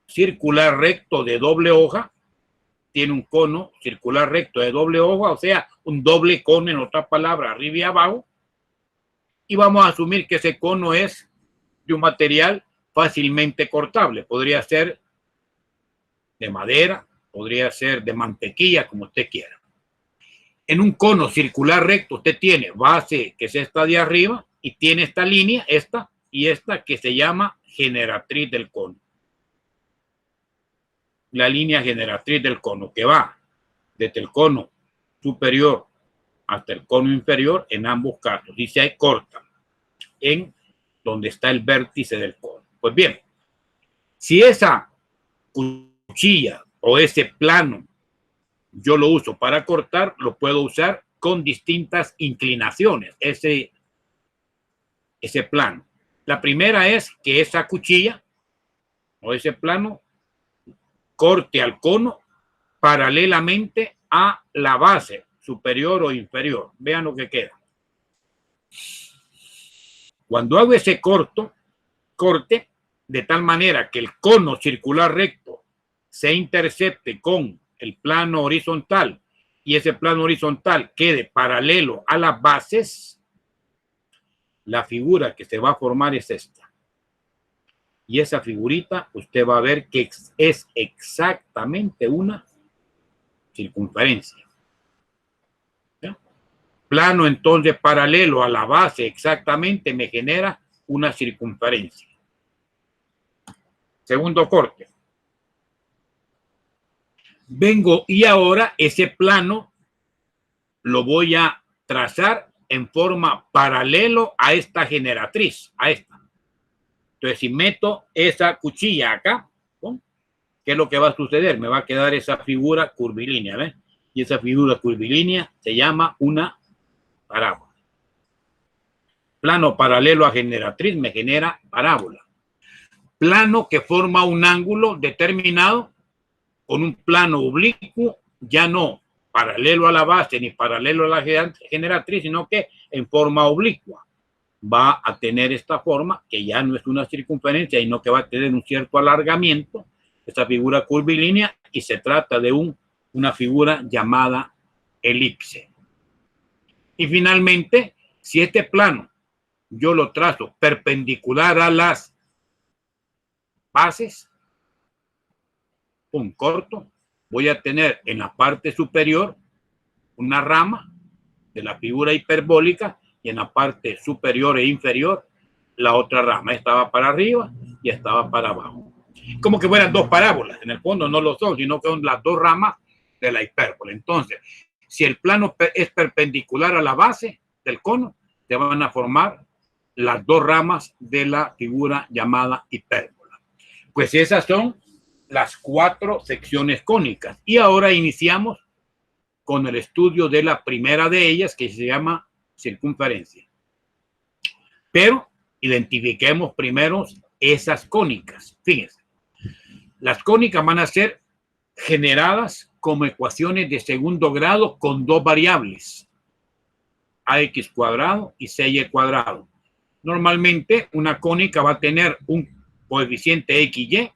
circular recto de doble hoja. Tiene un cono circular recto de doble hoja, o sea, un doble cono, en otras palabras, arriba y abajo. Y vamos a asumir que ese cono es de un material fácilmente cortable. Podría ser de madera, podría ser de mantequilla, como usted quiera. En un cono circular recto usted tiene base, que es esta de arriba, y tiene esta línea, esta y esta, que se llama generatriz del cono. La línea generatriz del cono, que va desde el cono superior hasta el cono inferior en ambos casos, y se corta en donde está el vértice del cono. Pues bien, si esa cuchilla o ese plano yo lo uso para cortar, lo puedo usar con distintas inclinaciones, ese plano. La primera es que esa cuchilla o ese plano corte al cono paralelamente a la base superior o inferior. Vean lo que queda. Cuando hago ese corte de tal manera que el cono circular recto se intercepte con el plano horizontal y ese plano horizontal quede paralelo a las bases, la figura que se va a formar es esta. Y esa figurita usted va a ver que es exactamente una circunferencia. ¿Ya? Plano entonces paralelo a la base exactamente me genera una circunferencia. Segundo corte. Vengo y ahora ese plano lo voy a trazar en forma paralelo a esta generatriz, a esta. Entonces, si meto esa cuchilla acá, ¿no? ¿Qué es lo que va a suceder? Me va a quedar esa figura curvilínea, ¿ves? Y esa figura curvilínea se llama una parábola. Plano paralelo a generatriz me genera parábola. Plano que forma un ángulo determinado con un plano oblicuo, ya no paralelo a la base ni paralelo a la generatriz, sino que en forma oblicua. Va a tener esta forma, que ya no es una circunferencia, sino que va a tener un cierto alargamiento, esta figura curvilínea, y se trata de una figura llamada elipse. Y finalmente, si este plano yo lo trazo perpendicular a las bases, un corto, voy a tener en la parte superior una rama de la figura hiperbólica y en la parte superior e inferior la otra rama. Estaba para arriba y estaba para abajo. Como que fueran dos parábolas. En el fondo no lo son, sino que son las dos ramas de la hipérbola. Entonces, si el plano es perpendicular a la base del cono, se van a formar las dos ramas de la figura llamada hipérbola. Pues esas son las 4 secciones cónicas. Y ahora iniciamos con el estudio de la primera de ellas, que se llama circunferencia. Pero identifiquemos primero esas cónicas. Fíjense, las cónicas van a ser generadas como ecuaciones de segundo grado con dos variables, ax cuadrado y 6y cuadrado. Normalmente una cónica va a tener un coeficiente xy,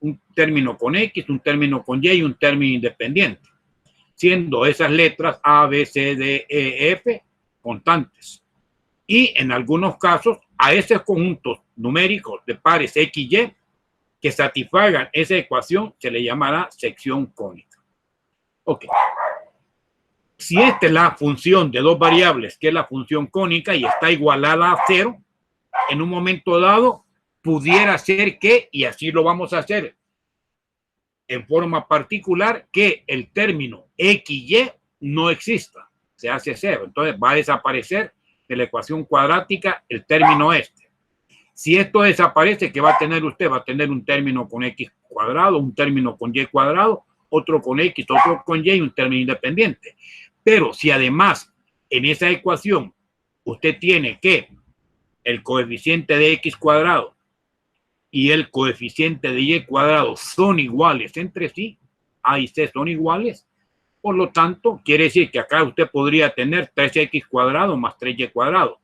un término con x, un término con y y un término independiente, siendo esas letras A, B, C, D, E, F constantes. Y en algunos casos, a esos conjuntos numéricos de pares X, Y que satisfagan esa ecuación se le llamará sección cónica. Ok. Si esta es la función de dos variables, que es la función cónica, y está igualada a 0, en un momento dado pudiera ser que, y así lo vamos a hacer en forma particular, que el término XY no exista, se hace 0. Entonces va a desaparecer de la ecuación cuadrática el término este. Si esto desaparece, ¿qué va a tener usted? Va a tener un término con X cuadrado, un término con Y cuadrado, otro con X, otro con Y y un término independiente. Pero si además en esa ecuación usted tiene que el coeficiente de X cuadrado y el coeficiente de Y cuadrado son iguales entre sí, A y C son iguales, por lo tanto, quiere decir que acá usted podría tener 3x cuadrado más 3y cuadrado,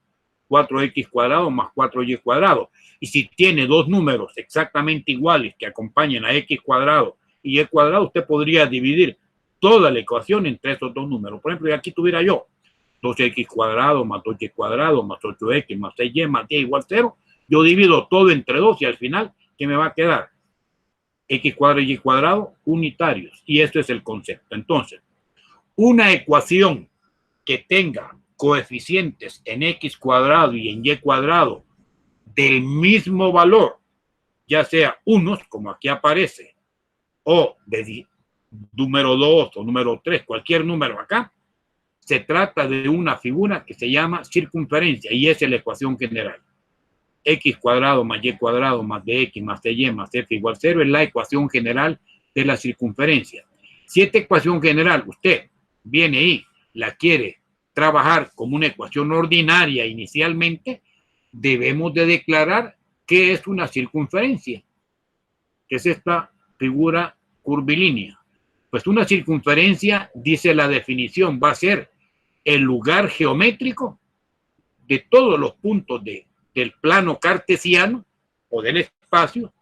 4x cuadrado más 4y cuadrado. Y si tiene dos números exactamente iguales que acompañen a x cuadrado y y cuadrado, usted podría dividir toda la ecuación entre esos dos números. Por ejemplo, aquí tuviera yo 2x cuadrado más 2y cuadrado más 8x más 6y más y igual 0. Yo divido todo entre 2 y al final, ¿qué me va a quedar? X cuadrado y y cuadrado unitarios. Y esto es el concepto. Entonces, una ecuación que tenga coeficientes en x cuadrado y en y cuadrado del mismo valor, ya sea unos, como aquí aparece, o de número 2 o número 3, cualquier número acá, se trata de una figura que se llama circunferencia y esa es la ecuación general. X cuadrado más y cuadrado más dx más dy más f igual 0 es la ecuación general de la circunferencia. Si esta ecuación general usted viene y la quiere trabajar como una ecuación ordinaria inicialmente, debemos de declarar qué es una circunferencia, que es esta figura curvilínea. Pues una circunferencia, dice la definición, va a ser el lugar geométrico de todos los puntos del plano cartesiano o del espacio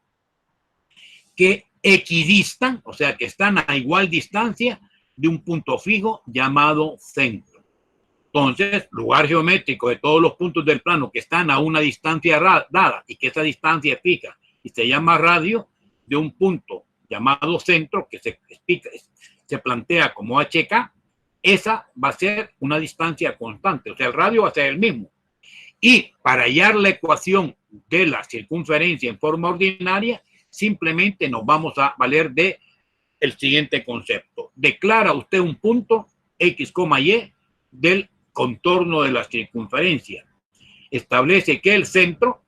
que equidistan, o sea, que están a igual distancia de un punto fijo llamado centro. Entonces, lugar geométrico de todos los puntos del plano que están a una distancia dada y que esa distancia es fija y se llama radio de un punto llamado centro que se plantea como HK, esa va a ser una distancia constante, o sea, el radio va a ser el mismo. Y para hallar la ecuación de la circunferencia en forma ordinaria, simplemente nos vamos a valer de el siguiente concepto. Declara usted un punto X, Y del contorno de la circunferencia. Establece que el centro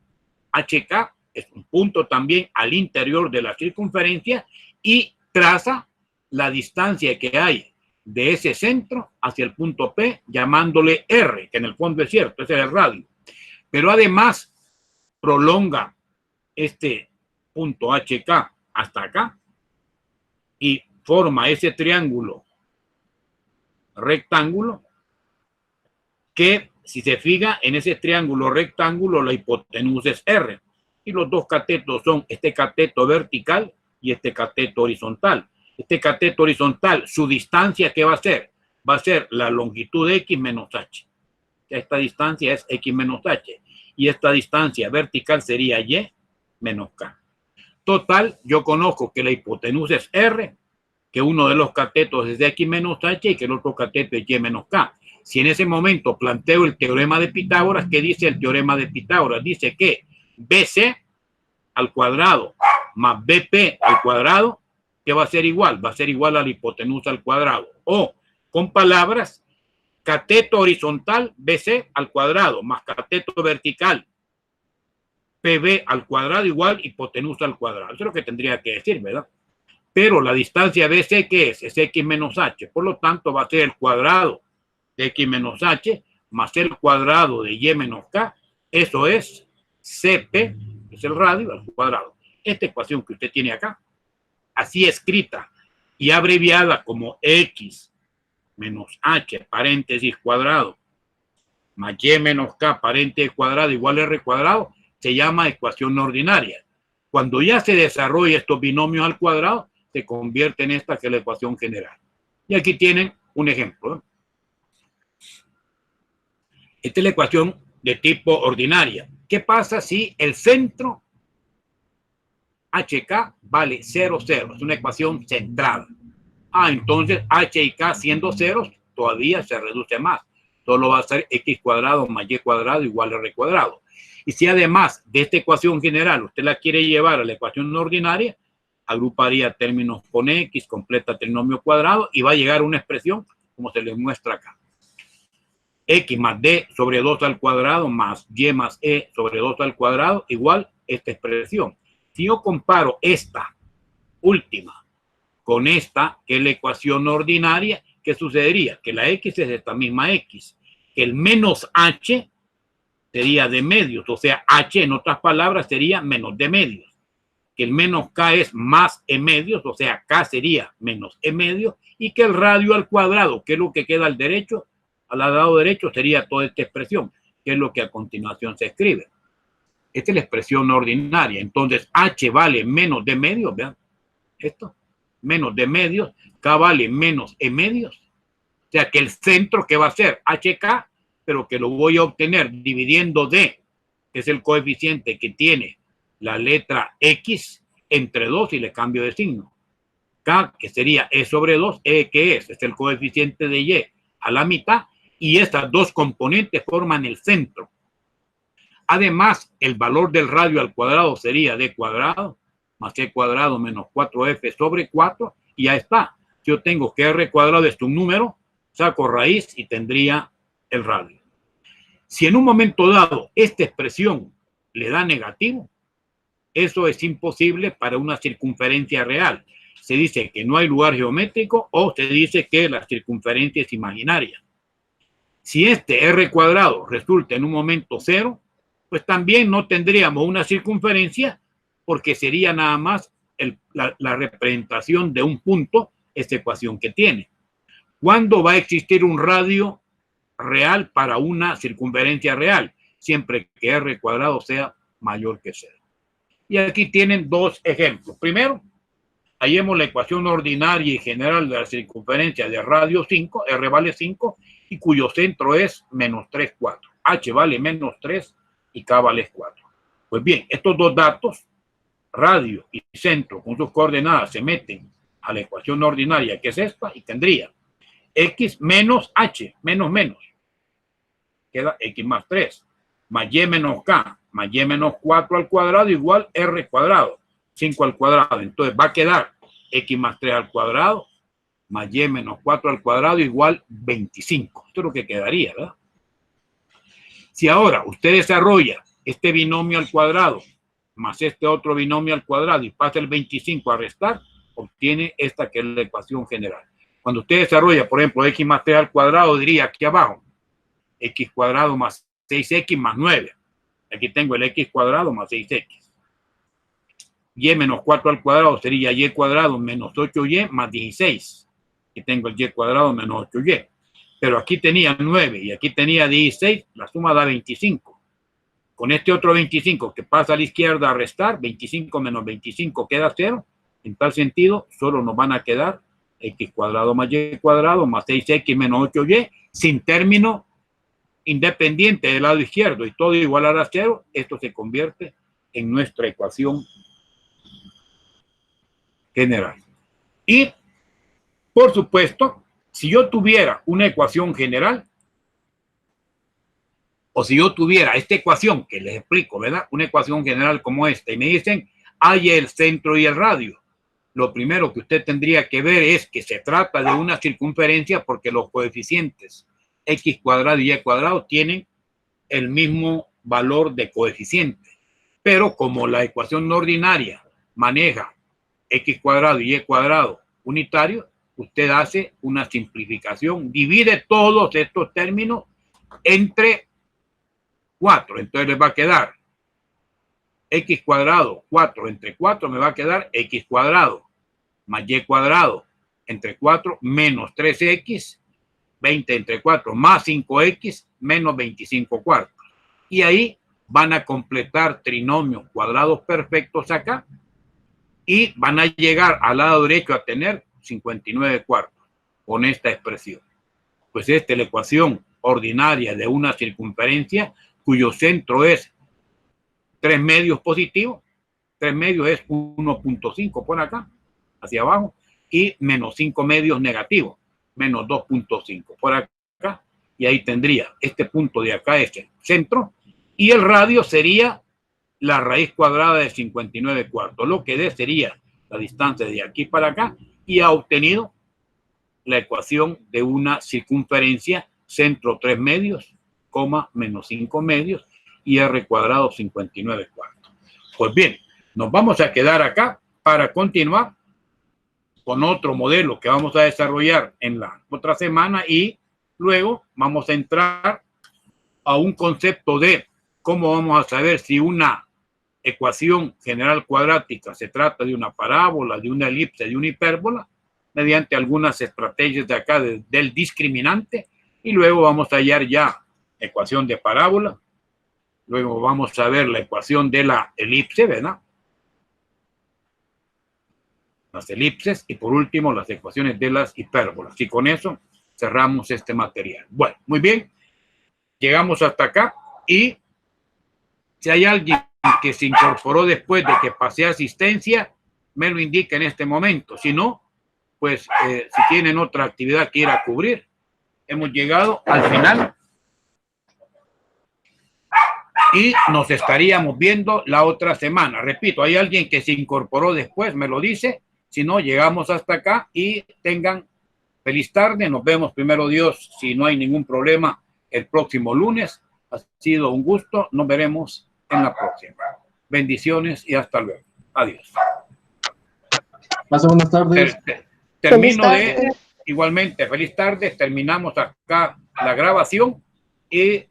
HK es un punto también al interior de la circunferencia y traza la distancia que hay de ese centro hacia el punto P, llamándole R, que en el fondo es cierto, ese es el radio. Pero además prolonga este punto HK hasta acá y forma ese triángulo rectángulo que, si se fija en ese triángulo rectángulo, la hipotenusa es R. Y los dos catetos son este cateto vertical y este cateto horizontal. Este cateto horizontal, su distancia, ¿qué va a ser? Va a ser la longitud de X menos H. Esta distancia es X menos H. Y esta distancia vertical sería Y menos K. Total, yo conozco que la hipotenusa es R, que uno de los catetos es de X menos H y que el otro cateto es Y menos K. Si en ese momento planteo el teorema de Pitágoras, ¿qué dice el teorema de Pitágoras? Dice que BC al cuadrado más BP al cuadrado, ¿qué va a ser igual? Va a ser igual a la hipotenusa al cuadrado. O, con palabras, cateto horizontal BC al cuadrado más cateto vertical PB al cuadrado igual hipotenusa al cuadrado. Eso es lo que tendría que decir, ¿verdad? Pero la distancia BC, ¿qué es? Es X menos H. Por lo tanto, va a ser el cuadrado de X menos H más el cuadrado de Y menos K. Eso es CP, es el radio al cuadrado. Esta ecuación que usted tiene acá, así escrita y abreviada como X menos H paréntesis cuadrado más Y menos K paréntesis cuadrado igual a R cuadrado, se llama ecuación ordinaria. Cuando ya se desarrolla estos binomios al cuadrado, se convierte en esta que es la ecuación general. Y aquí tienen un ejemplo, ¿eh? Esta es la ecuación de tipo ordinaria. ¿Qué pasa si el centro HK vale 0, 0? Es una ecuación centrada. Entonces H y K siendo ceros todavía se reduce más. Solo va a ser X cuadrado más Y cuadrado igual a R cuadrado. Y si además de esta ecuación general usted la quiere llevar a la ecuación ordinaria, agruparía términos con X, completa trinomio cuadrado y va a llegar a una expresión como se les muestra acá. X más D sobre 2 al cuadrado más Y más E sobre 2 al cuadrado igual esta expresión. Si yo comparo esta última con esta, que es la ecuación ordinaria, ¿qué sucedería? Que la X es esta misma X. Que el menos H sería de medios. O sea, H en otras palabras sería menos de medios. Que el menos K es más E medios. O sea, K sería menos E medios. Y que el radio al cuadrado, que es lo que queda al derecho, al lado derecho sería toda esta expresión, que es lo que a continuación se escribe. Esta es la expresión ordinaria. Entonces, H vale menos de medios, vean, esto, menos de medios, K vale menos E medios. O sea que el centro, ¿qué va a ser? HK, pero que lo voy a obtener dividiendo D, que es el coeficiente que tiene la letra X, entre 2 y le cambio de signo. K, que sería E sobre 2, E que es el coeficiente de Y a la mitad, y estas dos componentes forman el centro. Además, el valor del radio al cuadrado sería D cuadrado más E cuadrado menos 4F sobre 4, y ya está. Yo tengo que R cuadrado es un número, saco raíz y tendría el radio. Si en un momento dado esta expresión le da negativo, eso es imposible para una circunferencia real. Se dice que no hay lugar geométrico o se dice que la circunferencia es imaginaria. Si este R cuadrado resulta en un momento 0, pues también no tendríamos una circunferencia porque sería nada más la representación de un punto, esta ecuación que tiene. ¿Cuándo va a existir un radio real para una circunferencia real? Siempre que R cuadrado sea mayor que 0. Y aquí tienen dos ejemplos. Primero, hallemos la ecuación ordinaria y general de la circunferencia de radio 5, R vale 5, y cuyo centro es menos 3, 4. H vale menos 3 y K vale 4. Pues bien, estos dos datos, radio y centro, con sus coordenadas, se meten a la ecuación ordinaria, que es esta, y tendría X menos H, menos menos, queda X más 3, más Y menos K, más Y menos 4 al cuadrado, igual R cuadrado, 5 al cuadrado. Entonces va a quedar X más 3 al cuadrado, más Y menos 4 al cuadrado, igual 25. Esto es lo que quedaría, ¿verdad? Si ahora usted desarrolla este binomio al cuadrado, más este otro binomio al cuadrado, y pasa el 25 a restar, obtiene esta que es la ecuación general. Cuando usted desarrolla, por ejemplo, X más 3 al cuadrado, diría aquí abajo, X cuadrado más 6X más 9. Aquí tengo el X cuadrado más 6X. Y menos 4 al cuadrado sería Y cuadrado menos 8Y más 16. Aquí tengo el Y cuadrado menos 8Y. Pero aquí tenía 9 y aquí tenía 16, la suma da 25. Con este otro 25 que pasa a la izquierda a restar, 25 menos 25 queda 0. En tal sentido, solo nos van a quedar X cuadrado más Y cuadrado más 6X menos 8Y sin término independiente del lado izquierdo y todo igual a 0. Esto se convierte en nuestra ecuación general. Y, por supuesto, si yo tuviera una ecuación general, o si yo tuviera esta ecuación que les explico, ¿verdad? Una ecuación general como esta, y me dicen, hay el centro y el radio. Lo primero que usted tendría que ver es que se trata de una circunferencia porque los coeficientes X cuadrado y Y cuadrado tienen el mismo valor de coeficiente. Pero como la ecuación ordinaria maneja X cuadrado y Y cuadrado unitario, usted hace una simplificación, divide todos estos términos entre 4. Entonces les va a quedar X cuadrado 4 entre 4, me va a quedar X cuadrado más Y cuadrado entre 4 menos 3X, 20 entre 4 más 5X menos 25 cuartos. Y ahí van a completar trinomios cuadrados perfectos acá y van a llegar al lado derecho a tener 59 cuartos con esta expresión. Pues esta es la ecuación ordinaria de una circunferencia cuyo centro es 3 medios positivos, 3 medios es 1.5 por acá, hacia abajo, y menos 5 medios negativos, menos 2.5 por acá, y ahí tendría este punto de acá, este centro, y el radio sería la raíz cuadrada de 59 cuartos, lo que dé sería la distancia de aquí para acá, y ha obtenido la ecuación de una circunferencia, centro 3 medios, coma, menos 5 medios, y R cuadrado 59 cuartos. Pues bien, nos vamos a quedar acá para continuar con otro modelo que vamos a desarrollar en la otra semana y luego vamos a entrar a un concepto de cómo vamos a saber si una ecuación general cuadrática se trata de una parábola, de una elipse, de una hipérbola, mediante algunas estrategias de acá del discriminante, y luego vamos a hallar ya ecuación de parábola, luego vamos a ver la ecuación de la elipse, ¿verdad? Las elipses, y por último las ecuaciones de las hipérbolas. Y con eso cerramos este material. Bueno, muy bien, llegamos hasta acá, y si hay alguien que se incorporó después de que pasé asistencia, me lo indica en este momento. Si no, pues si tienen otra actividad que ir a cubrir. Hemos llegado al final y nos estaríamos viendo la otra semana. Repito, hay alguien que se incorporó después, me lo dice. Si no, llegamos hasta acá y tengan feliz tarde. Nos vemos, primero Dios, si no hay ningún problema, el próximo lunes. Ha sido un gusto. Nos veremos en la próxima. Bendiciones y hasta luego. Adiós. Pase buenas tardes. Termino de, igualmente, feliz tarde. Terminamos acá la grabación y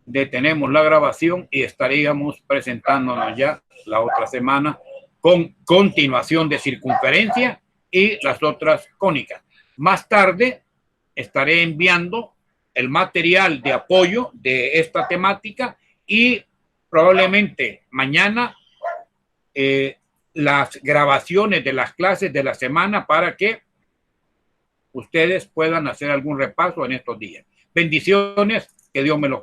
detenemos la grabación y estaríamos presentándonos ya la otra semana con continuación de circunferencia y las otras cónicas. Más tarde estaré enviando el material de apoyo de esta temática y probablemente mañana las grabaciones de las clases de la semana para que ustedes puedan hacer algún repaso en estos días. Bendiciones, que Dios me los